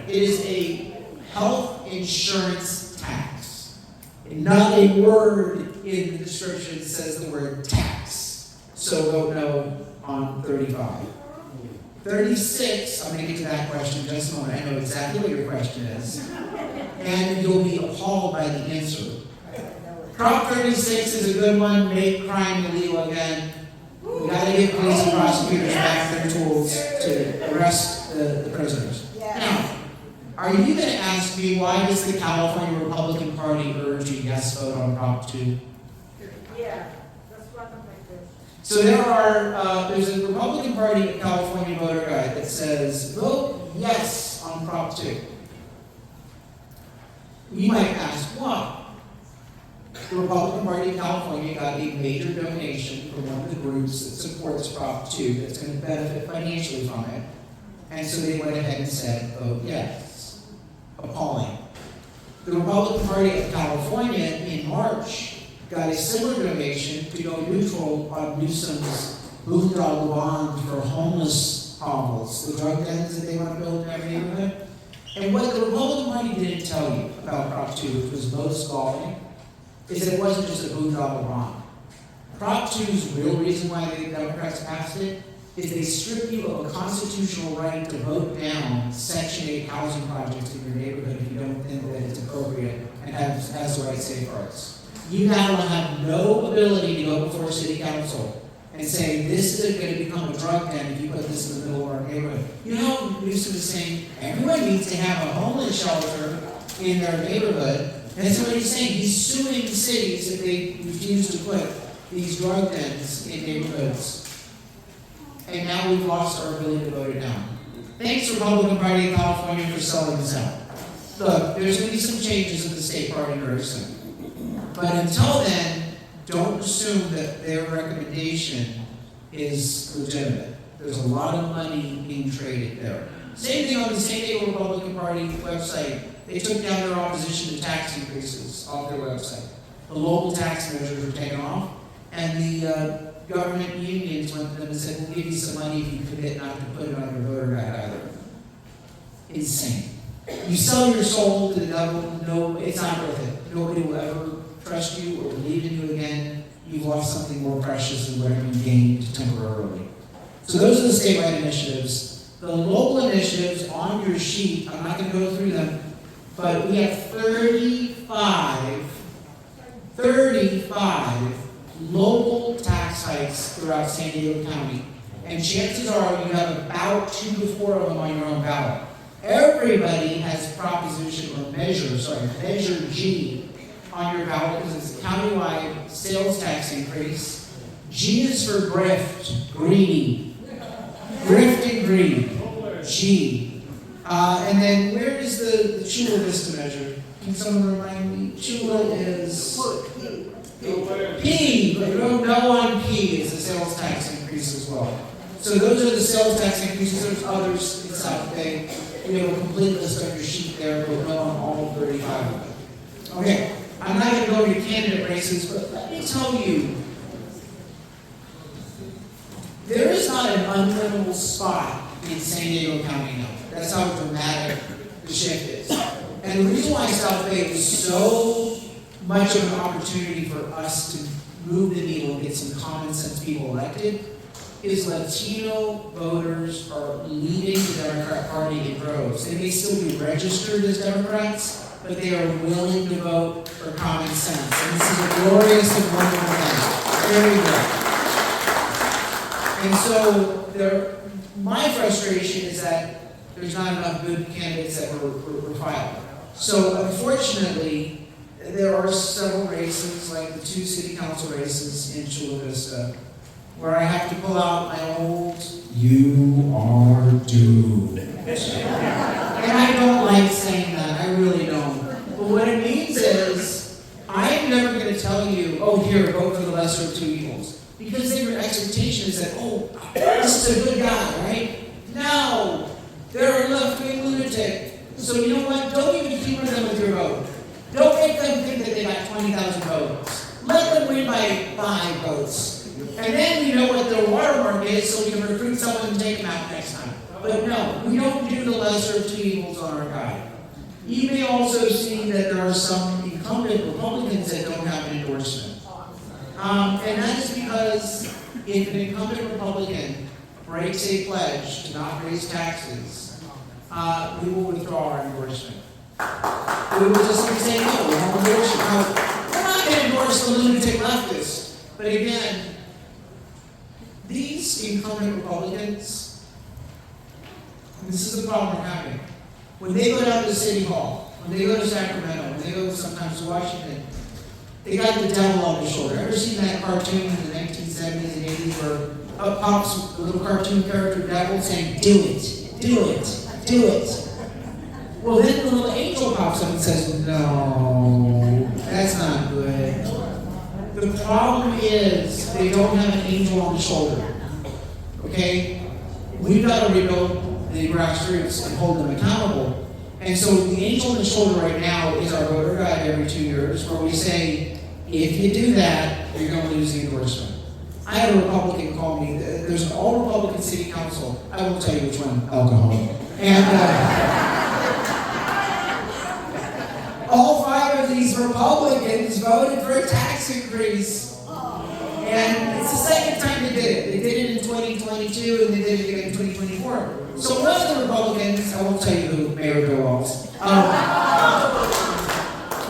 It is a health insurance tax. Not a word in the description says the word tax. So vote no on 35. 36, I'm going to get to that question in just a moment. I know exactly what your question is. And you'll be appalled by the answer. Prop 36 is a good one. Make crime illegal again. We got to give police and prosecutors back their tools to arrest the prisoners. Now, are you going to ask me why does the California Republican Party urge a yes vote on Prop 2? Yeah, that's what I'm like this. So there's a Republican Party California voter guide that says, vote yes on Prop 2. You might ask, why? The Republican Party of California got a major donation from one of the groups that supports Prop 2 that's going to benefit financially from it. And so they went ahead and said, vote yes. Appalling. The Republican Party of California in March got a similar donation to go neutral on Newsom's boondoggle bond for homeless hovels, the drug dens that they want to build in every neighborhood. And what the Republican Party didn't tell you about Prop 2, which was most galling, is that it wasn't just a boondoggle bond. Prop 2's real reason why the Democrats passed it is they strip you of a constitutional right to vote down Section 8 housing projects in your neighborhood if you don't think that it's appropriate and has the right safeguards. You now have no ability to go before City Council and say, this isn't going to become a drug den if you put this in the middle of our neighborhood. You know, Newsom is saying, everyone needs to have a homeless shelter in their neighborhood. And that's what he's saying. He's suing cities if they refuse to put these drug dens in neighborhoods. And now we've lost our ability to vote it down. Thanks, Republican Party of California, for selling this out. Look, there's going to be some changes in the state party very soon. But until then, don't assume that their recommendation is legitimate. There's a lot of money being traded there. Same thing on the San Diego Republican Party website. They took down their opposition to tax increases off their website. The local tax measures were taken off, and the government unions went to them and said, we'll give you some money if you commit not to put it on your voter guide either. Insane. You sell your soul to the devil, no, it's not worth it. Nobody will ever trust you or believe in you again. You've lost something more precious than whatever you gained temporarily. So those are the statewide initiatives. The local initiatives on your sheet, I'm not going to go through them, but we have 35 local tax hikes throughout San Diego County. And chances are you have about 2 to 4 of them on your own ballot. Everybody has Measure G on your ballot because it's a countywide sales tax increase. G is for grift, greedy. Grift and greed. G. And then where is the Chula Vista measure? Can someone remind me? Chula is P, but no on P is the sales tax increase as well. So those are the sales tax increases. There's others in South Bay. We have a complete list on your sheet there, but no on all 35 of them. Okay, I'm not going to go into candidate races, but let me tell you, there is not an unwinnable spot in San Diego County now. That's how dramatic the shift is. And the reason why South Bay is so much of an opportunity for us to move the needle and get some common sense people elected is Latino voters are leading the Democrat Party in droves. They may still be registered as Democrats, but they are willing to vote for common sense. And this is a glorious and wonderful thing. Very good. And so my frustration is that there's not enough good candidates that were filed. So unfortunately, there are several races, like the 2 city council races in Chula Vista, where I have to pull out my old, "You are doomed." And I don't like saying that, I really don't. But what it means is, I'm never going to tell you, "Oh, here, vote for the lesser of 2 evils." Because then your expectation is that, "Oh, this is a good guy," right? No, they're a left-wing lunatic. So you know what? Don't even humor them with your vote. Don't make them think that they got 20,000 votes. Let them win by 5 votes. And then we know what their watermark is, so we can recruit someone and take them out next time. But no, we don't do the lesser of 2 evils on our guide. You may also see that there are some incumbent Republicans that don't have an endorsement. And that is because if an incumbent Republican breaks a pledge to not raise taxes, we will withdraw our endorsement. We will just say, no, we won't endorse you. Now, we're not going to endorse the lunatic leftist. But again, these incumbent Republicans, this is the problem we're having. When they go down to City Hall, when they go to Sacramento, when they go sometimes to Washington, they got the devil on their shoulder. Ever seen that cartoon in the 1970s and 80s where up pops the little cartoon character devil saying, "Do it, do it, do it"? Well, then the little angel pops up and says, "No, that's not good." The problem is they don't have an angel on the shoulder. Okay? We've got to rebuild the grassroots and hold them accountable. And so the angel on the shoulder right now is our voter guide every 2 years, where we say, if you do that, you're going to lose the endorsement. I had a Republican call me. There's an all-Republican city council. I won't tell you which one. Alcohol. And all 5 of these Republicans voted for a tax increase. And it's the second time they did it. They did it in 2022 and they did it again in 2024. So one of the Republicans, I won't tell you who, Mayor Bill Walls,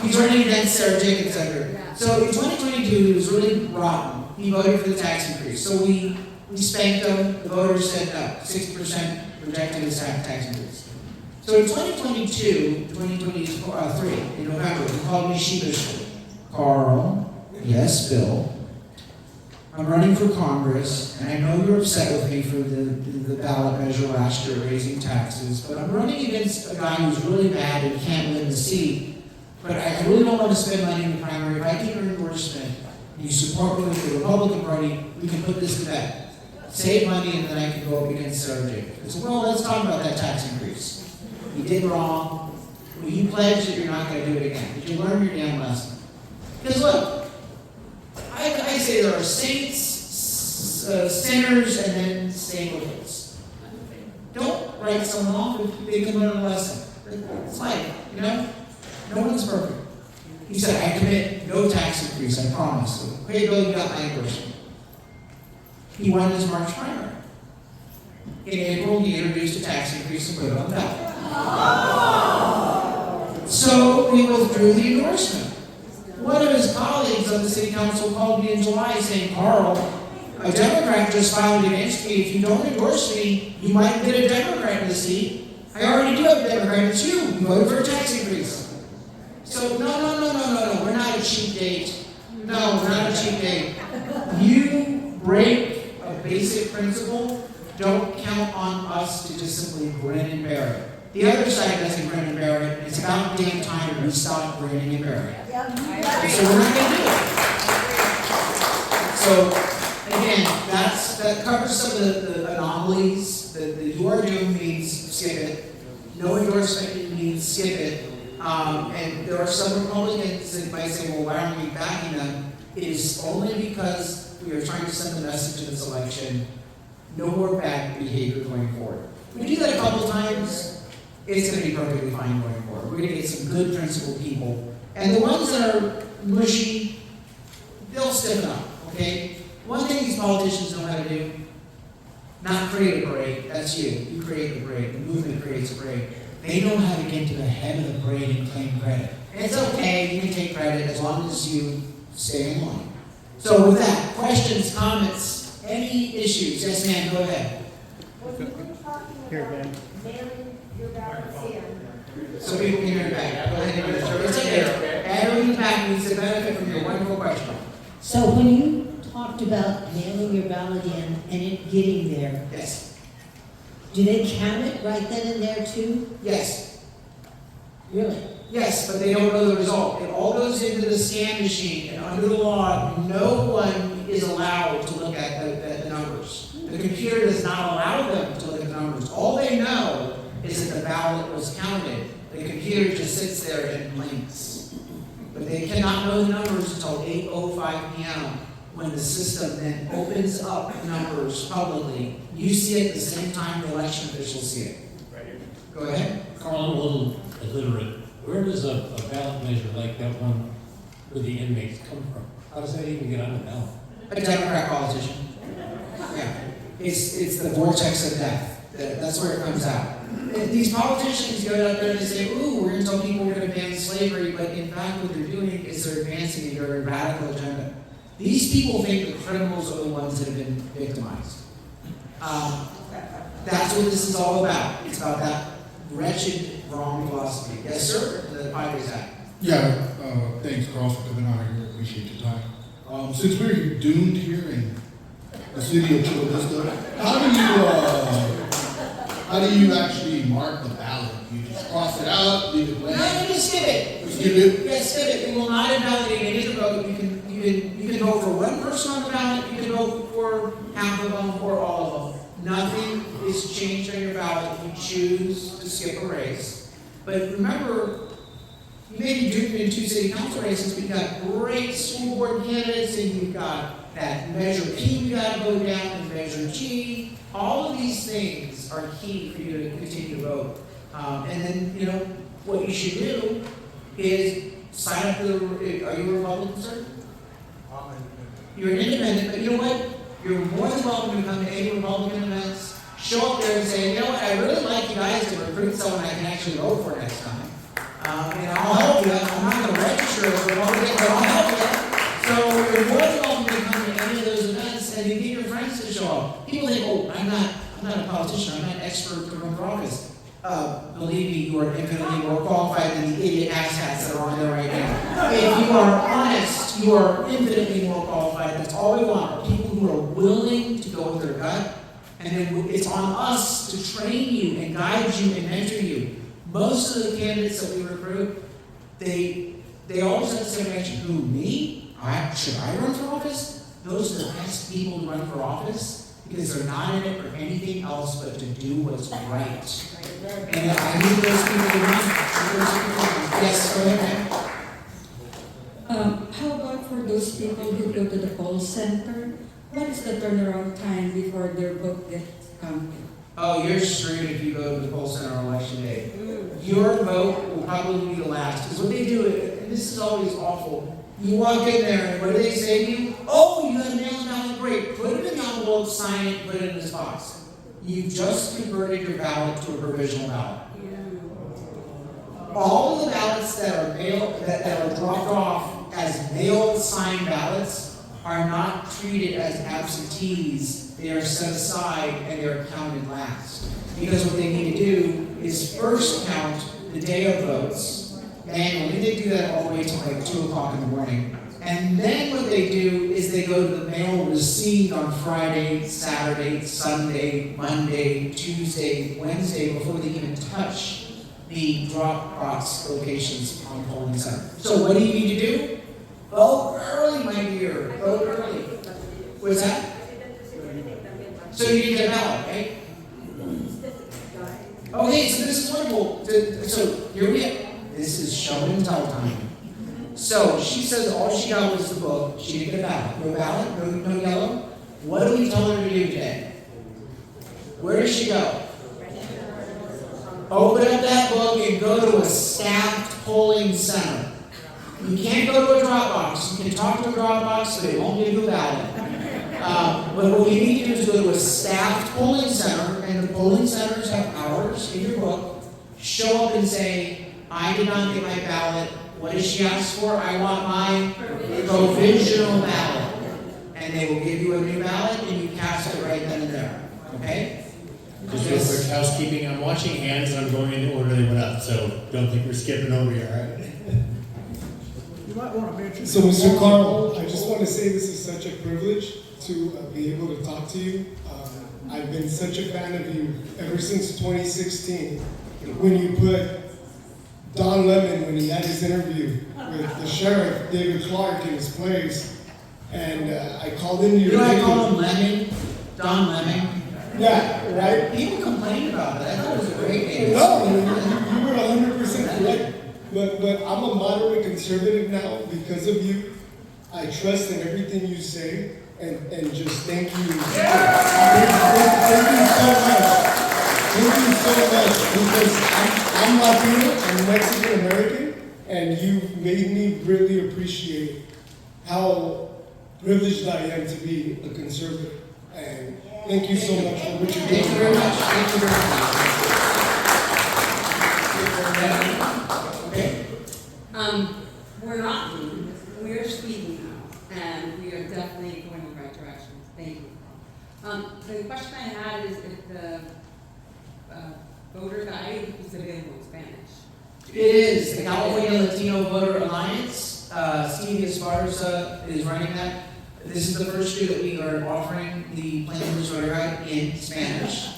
he's running against Sarah Jacobs under. So in 2022, he was really rotten. He voted for the tax increase. So we spanked him. The voters said no. 60% rejected his tax increase. So in 2023, in November, he called me sheepishly. "Carl, yes, Bill, I'm running for Congress, and I know you're upset with me for the ballot measure last year raising taxes, but I'm running against a guy who's really bad and can't win the seat. But I really don't want to spend money in the primary. If I get your endorsement, and you support me with the Republican Party, we can put this to bed. Save money, and then I can go up against Sarah Jacobs." I said, "Well, let's talk about that tax increase. You did wrong. Well, you pledged that you're not going to do it again. Did you learn your damn lesson?" Because look, I say there are saints, sinners, and then saintliness. Don't write someone off if they can learn a lesson. It's life, you know? No one's perfect. He said, "I commit no tax increase, I promise." Okay, Bill, you got my endorsement. He won his March primary. In April, he introduced a tax increase and put it on the ballot. So we withdrew the endorsement. One of his colleagues on the city council called me in July saying, "Carl, a Democrat just filed against me. If you don't endorse me, you might get a Democrat in the seat. I already do have a Democrat, it's you. You voted for a tax increase." So no, we're not a cheap date. No, we're not a cheap date. You break a basic principle, don't count on us to just simply grin and bear it. The other side doesn't grin and bear it. It's about damn time we stop grinning and bearing it. So we're not going to do it. So again, that covers some of the anomalies. The "you are doomed" means skip it. No endorsement means skip it. And there are some Republicans that might say, "Well, why aren't we backing them?" It is only because we are trying to send a message in this election: no more bad behavior going forward. We do that a couple times, it's going to be perfectly fine going forward. We're going to get some good principled people. And the ones that are mushy, they'll stiffen up, okay? One thing these politicians know how to do, not create a parade. That's you. You create the parade. The movement creates a parade. They know how to get to the head of the parade and claim credit. And it's okay, you can take credit as long as you stay in line. So with that, questions, comments, any issues? Yes, ma'am, go ahead. When you were talking about mailing your ballots in, So people can hear it back. Go ahead and answer. It's okay. Everyone back needs to benefit from your wonderful question. So when you talked about mailing your ballot in and it getting there, Yes. do they count it right then and there too? Yes. Really? Yes, but they don't know the result. It all goes into the scan machine, and under the law, no one is allowed to look at the numbers. The computer does not allow them to look at the numbers. All they know is that the ballot was counted. The computer just sits there and blinks. But they cannot know the numbers until 8:05 p.m. when the system then opens up numbers publicly. You see it at the same time the election officials see it. Go ahead. Carl, I'm a little illiterate. Where does a ballot measure like that one where the inmates come from? How does that even get on the ballot? A Democrat politician. Yeah. It's the vortex of death. That's where it comes out. These politicians go out there and they say, ooh, we're going to tell people we're going to ban slavery, but in fact what they're doing is they're advancing a very radical agenda. These people think the criminals are the ones that have been victimized. That's what this is all about. It's about that wretched, wrong philosophy. Yes, sir? The Padres Act. Yeah, thanks, Carl, for coming out here. Appreciate your time. Since we're doomed here in the city of Chula Vista, how do you actually mark the ballot? You just cross it out, leave it blank? No, you just skip it. Skip it? Yes, skip it. It will not invalidate any of the vote. You can vote for one person on the ballot. You can vote for half of them or all of them. Nothing is changed on your ballot if you choose to skip a race. But remember, you may be doomed in 2 city council races, but you've got great school board candidates, and you've got that Measure P you got to go down, and Measure G. All of these things are key for you to continue to vote. And then, what you should do is sign up for the, are you a Republican, sir? You're an independent, but you know what? You're more than welcome to come to any Republican events, show up there and say, you know what, I really like you guys to recruit someone I can actually vote for next time. And I'll help you. I'm not going to register as a Republican, but I'll help you. So you're more than welcome to come to any of those events and you get your friends to show up. People think, oh, I'm not a politician, I'm not an expert to run for office. Believe me, you are infinitely more qualified than the idiot asshats that are on there right now. If you are honest, you are infinitely more qualified. That's all we want, are people who are willing to go with their gut. And then it's on us to train you and guide you and mentor you. Most of the candidates that we recruit, they always have the same reaction. Who, me? Should I run for office? Those are the best people to run for office because they're not in it for anything else but to do what's right. And I need those people to run. Yes, go ahead, ma'am. How about for those people who go to the poll center? What is the turnaround time before their vote gets counted? Oh, you're screwed if you go to the poll center on election day. Your vote will probably be the last. Because what they do, and this is always awful, you walk in there and what do they say to you? Oh, you got a mail-in ballot, great. Put it in the envelope, sign it, put it in this box. You've just converted your ballot to a provisional ballot. All of the ballots that are that are dropped off as mail signed ballots are not treated as absentees. They are set aside and they are counted last. Because what they need to do is first count the day of votes manually. They do that all the way till like 2 o'clock in the morning. And then what they do is they go to the mail received on Friday, Saturday, Sunday, Monday, Tuesday, Wednesday before they even touch the drop box locations on polling center. So what do you need to do? Vote early, my dear. Vote early. What's that? So you need to get a ballot, right? Okay, so this is wonderful. So here we are. This is show and tell time. So she says all she got was the book. She didn't get a ballot. No ballot, no yellow. What do we tell her to do today? Where does she go? Open up that book and go to a staffed polling center. You can't go to a drop box. You can talk to a drop box, but it won't give you a ballot. But what you need to do is go to a staffed polling center, and the polling centers have hours in your book. show up and say, I did not get my ballot. What does she ask for? I want my provisional ballot. And they will give you a new ballot and you cast it right then and there, okay? Just real quick housekeeping, I'm watching hands and I'm going in the order they went up, so don't think we're skipping over you, all right? You might want to mention. So, Mr. Carl, I just want to say this is such a privilege to be able to talk to you. I've been such a fan of you ever since 2016, when you put Don Lemon, when he had his interview with the sheriff, David Clark, in his place, and I called into your. You know, I call him Lemon, Don Lemon. Yeah, right? People complain about that. I thought it was a great name. No, you were 100% correct. But I'm a moderate conservative now because of you. I trust in everything you say, and just thank you. Thank you so much. Thank you so much, because I'm Latino, I'm Mexican American, and you've made me really appreciate how privileged I am to be a conservative. And thank you so much for what you're doing. Thank you very much. Thank you very much. Okay. We're not leaving, we're speaking now, and we are definitely going in the right direction. Thank you. The question I had is if the voter guide is available in Spanish. It is the California Latino Voter Alliance. Steve Esparza is running that. This is the first year that we are offering the Plain English Voter Guide in Spanish.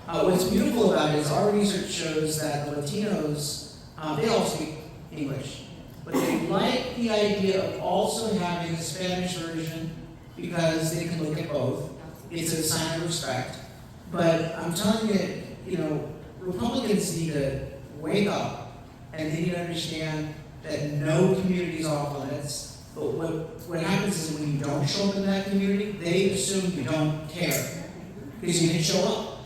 What's beautiful about it is our research shows that the Latinos, they all speak English, but they like the idea of also having a Spanish version because they can look at both. It's a sign of respect. But I'm telling you, you know, Republicans need to wake up and they need to understand that no community is off limits. But what happens is when you don't show up in that community, they assume you don't care because you didn't show up.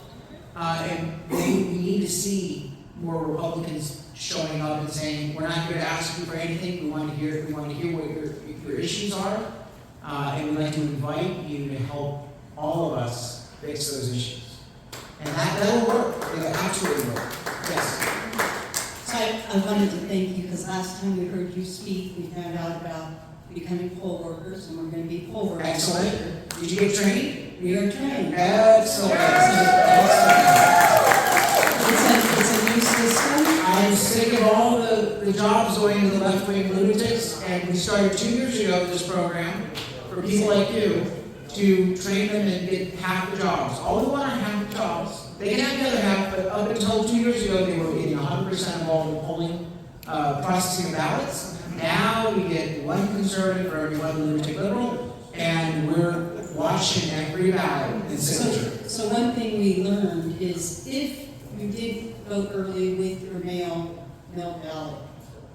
And we need to see more Republicans showing up and saying, we're not here to ask you for anything. We want to hear what your issues are, and we'd like to invite you to help all of us fix those issues. And that'll work. It'll absolutely work. Yes. So I wanted to thank you, because last time we heard you speak, we found out about becoming poll workers, and we're going to be poll workers. Excellent. Did you get trained? We are trained. Excellent. It's a new system. I'm sick of all the jobs going to the left-wing lunatics, and we started 2 years ago this program for people like you to train them and get half the jobs. All who want half the jobs, they can have the other half, but up until 2 years ago, they were getting 100% of all the polling, processing of ballots. Now we get one conservative for every one lunatic liberal, and we're watching every ballot and signature. So one thing we learned is if you did vote early with your mail ballot,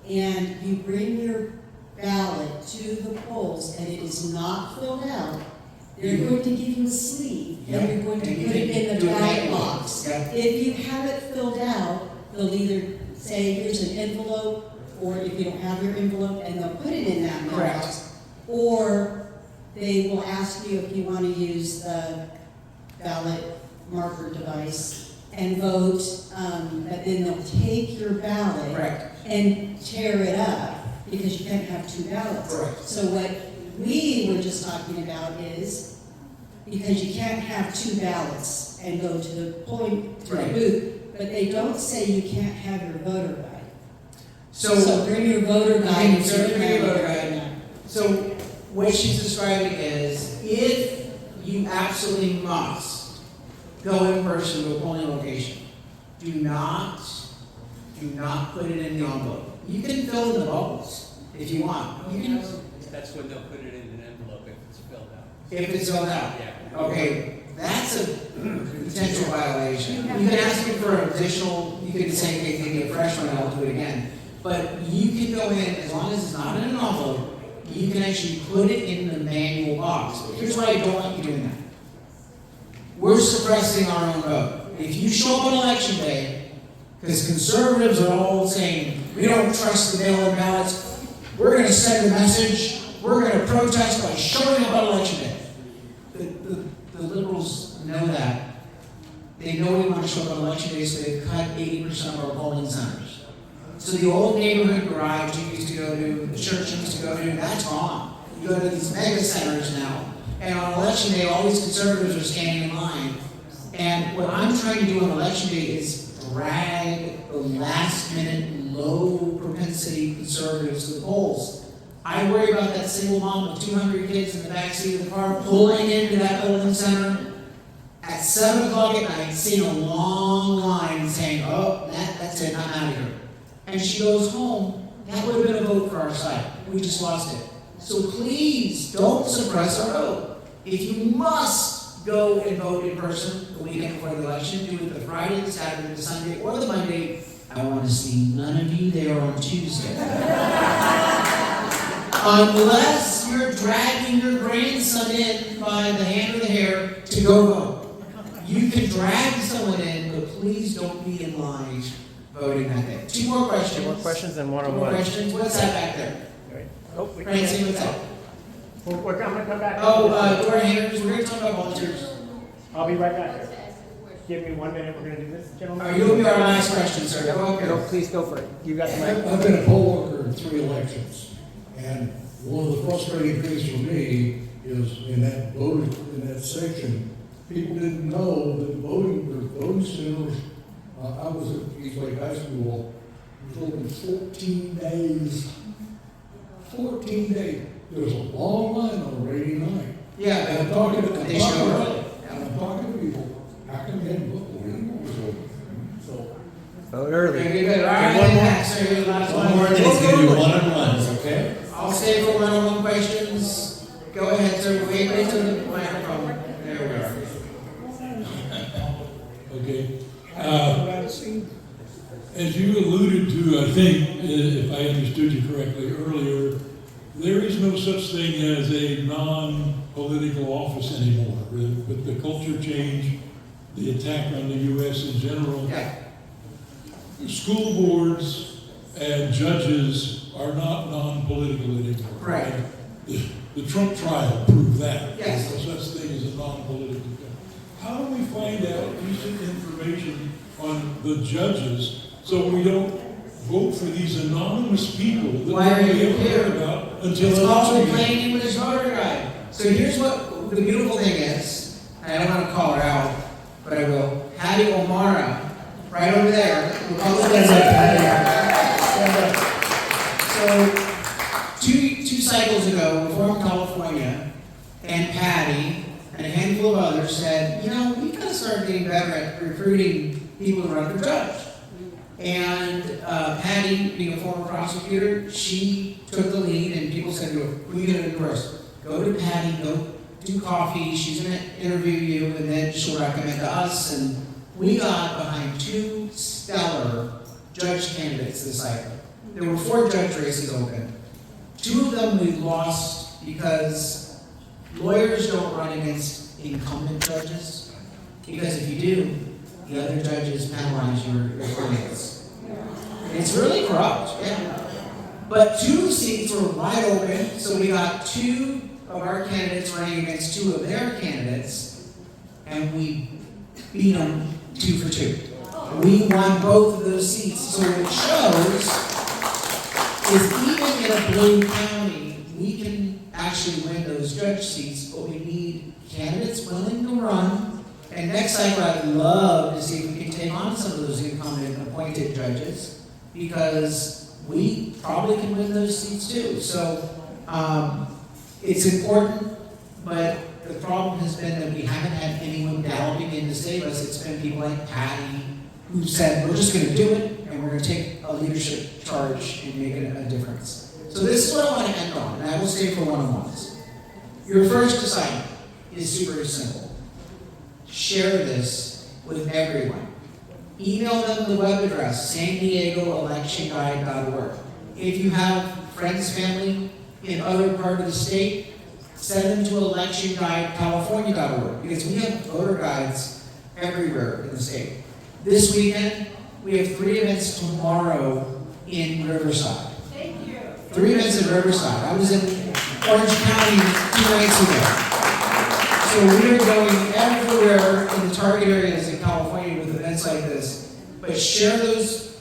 and you bring your ballot to the polls and it is not filled out, they're going to give you a sleeve, and you're going to put it in the ballot box. If you have it filled out, they'll either say, here's an envelope, or if you don't have your envelope, and they'll put it in that mailbox. Or they will ask you if you want to use the ballot marker device and vote, but then they'll take your ballot and tear it up, because you can't have two ballots. So what we were just talking about is, because you can't have two ballots and go to the polling to the booth, but they don't say you can't have your voter guide. So bring your voter guide. So what she's describing is, if you absolutely must go in person to a polling location, do not put it in the envelope. You can fill in the bubbles if you want. You can. That's when they'll put it in an envelope if it's filled out. If it's filled out. Yeah. Okay, that's a potential violation. You can ask me for an additional, you can say, hey, give me a fresh one, I'll do it again. But you can go in, as long as it's not in an envelope, you can actually put it in the manual box. But here's why I don't want you doing that. We're suppressing our own vote. If you show up on election day, because conservatives are all saying, we don't trust the mail-in ballots, we're going to send a message, we're going to protest by showing up on election day. The liberals know that. they know we want to show up on election day, so they've cut 80% of our polling centers. So the old neighborhood garage you used to go to, the church you used to go to, that's gone. You go to these mega centers now, and on election day, all these conservatives are standing in line. And what I'm trying to do on election day is drag the last minute, low propensity conservatives to the polls. I worry about that single mom with 200 kids in the backseat of the car pulling into that polling center at 7 o'clock at night, seeing a long line saying, oh, that's it, I'm out of here. And she goes home, that would have been a vote for our side. We just lost it. So please don't suppress our vote. If you must go and vote in person the weekend before the election, do it the Friday, the Saturday, the Sunday, or the Monday. I want to see none of you there on Tuesday. Unless you're dragging your grandson in by the hand or the hair to go vote. You can drag someone in, but please don't be in line voting that day. Two more questions. More questions and Two more one-on-one. questions. What's that back there? Oh, we Francine, what's that? I'm gonna come back. Dora Hanners, we're going to talk about volunteers. I'll be right back. Give me 1 minute, we're gonna do this, gentlemen. You'll be our last question, sir. Go ahead. No, please go for it. You got the mic. I've been a poll worker in 3 elections, and one of the frustrating things for me is in that section, people didn't know that voting centers, I was at East Lake High School, it was open 14 days. 14 days. There was a long line on a rainy night. Yeah, And I'm talking to they show early. people, how come they didn't vote when it was open? So, Vote early. Okay, good. All right, one more. Max, sir, you're the last One more, and then he's gonna do one-on-ones, okay? I'll stay for one-on-one questions. Go ahead, sir. Wait till the microphone. There we are. Okay. As you alluded to, I think, if I understood you correctly earlier, there is no such thing as a non-political office anymore. With the culture change, the attack on the U.S. in general, Yeah. school boards and judges are not non-political anymore. Right. The Trump trial proved that. Yes. There's no such thing as a non-political thing. How do we find out decent information on the judges so we don't vote for these anonymous people that Why are nobody you ever here? heard about until It's called election day? playing with his voter guide. So here's what the beautiful thing is, and I don't want to call her out, but I will. Hattie O'Mara, right over there, Republican. So two cycles ago, Reform California and Patty and a handful of others said, you know, we gotta start getting better at recruiting people to run for judge. And Patty, being a former prosecutor, she took the lead, and people said to her, who are you going to endorse? Go to Patty, go do coffee, she's going to interview you, and then she'll recommend to us. And we got behind 2 stellar judge candidates this cycle. There were 4 judge races open. 2 of them we lost because lawyers don't run against incumbent judges, because if you do, the other judges penalize your clients. It's really corrupt, yeah. But 2 seats were wide open, so we got 2 of our candidates running against 2 of their candidates, and we beat them 2 for 2. We won both of those seats. So what it shows is even in a blue county, we can actually win those judge seats, but we need candidates willing to run. And next cycle, I'd love to see if we can take on some of those incumbent appointed judges, because we probably can win those seats too. So it's important, but the problem has been that we haven't had anyone galloping in to save us. It's been people like Patty who said, we're just going to do it, and we're going to take a leadership charge and make a difference. So this is what I want to end on, and I will stay for one-on-ones. Your first assignment is super simple. Share this with everyone. Email them the web address, SanDiegoElectionGuide.org. If you have friends, family in other part of the state, send them to ElectionGuideCalifornia.org, because we have voter guides everywhere in the state. This weekend, we have 3 events tomorrow in Riverside. Thank you. 3 events in Riverside. I was in Orange County 2 nights ago. So we are going everywhere in the target areas in California. events like this, but share those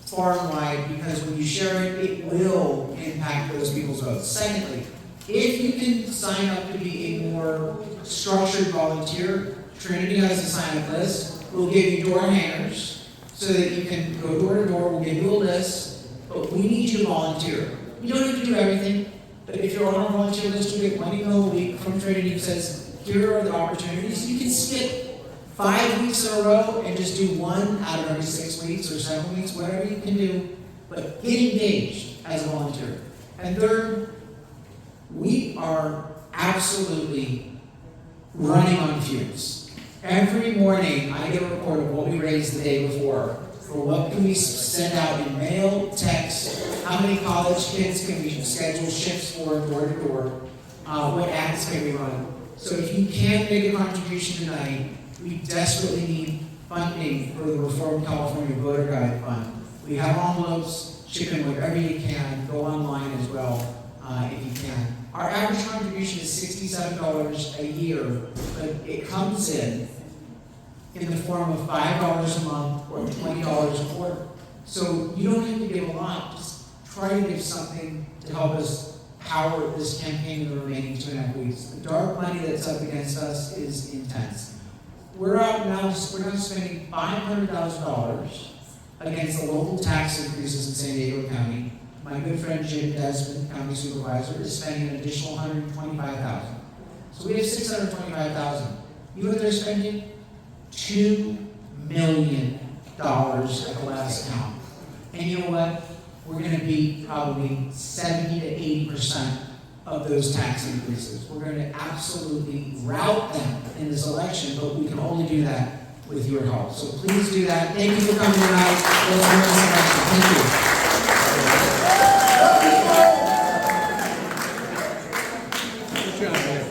far and wide, because when you share it, it will impact those people's votes. Secondly, if you can sign up to be a more structured volunteer, Trinity has a sign-up list. We'll give you door hangers so that you can go door to door. We'll give you a list, but we need you to volunteer. You don't have to do everything, but if you're on our volunteer list, you get one email a week from Trinity that says, here are the opportunities. You can skip 5 weeks in a row and just do one out of every 6 weeks or 7 weeks, whatever you can do, but get engaged as a volunteer. And third, we are absolutely running on fumes. Every morning, I get a report of what we raised the day before, for what can we send out in mail, text, how many college kids can we schedule shifts for door to door, what ads can we run. So if you can't make a contribution tonight, we desperately need funding for the Reform California Voter Guide Fund. We have envelopes, ship them wherever you can, go online as well, if you can. Our average contribution is $67 a year, but it comes in the form of $5 a month or $20 a quarter. So you don't have to give a lot, just try to give something to help us power this campaign in the remaining 2.5 weeks. The dark money that's up against us is intense. We're now spending $500,000 against the local tax increases in San Diego County. My good friend Jim Desmond, County Supervisor, is spending an additional $125,000. So we have $625,000. You know what they're spending? $2 million at the last count. And you know what? We're going to beat probably 70 to 80% of those tax increases. We're going to absolutely rout them in this election, but we can only do that with your help. So please do that. Thank you for coming tonight. Let's win this election. Thank you. Good job, man.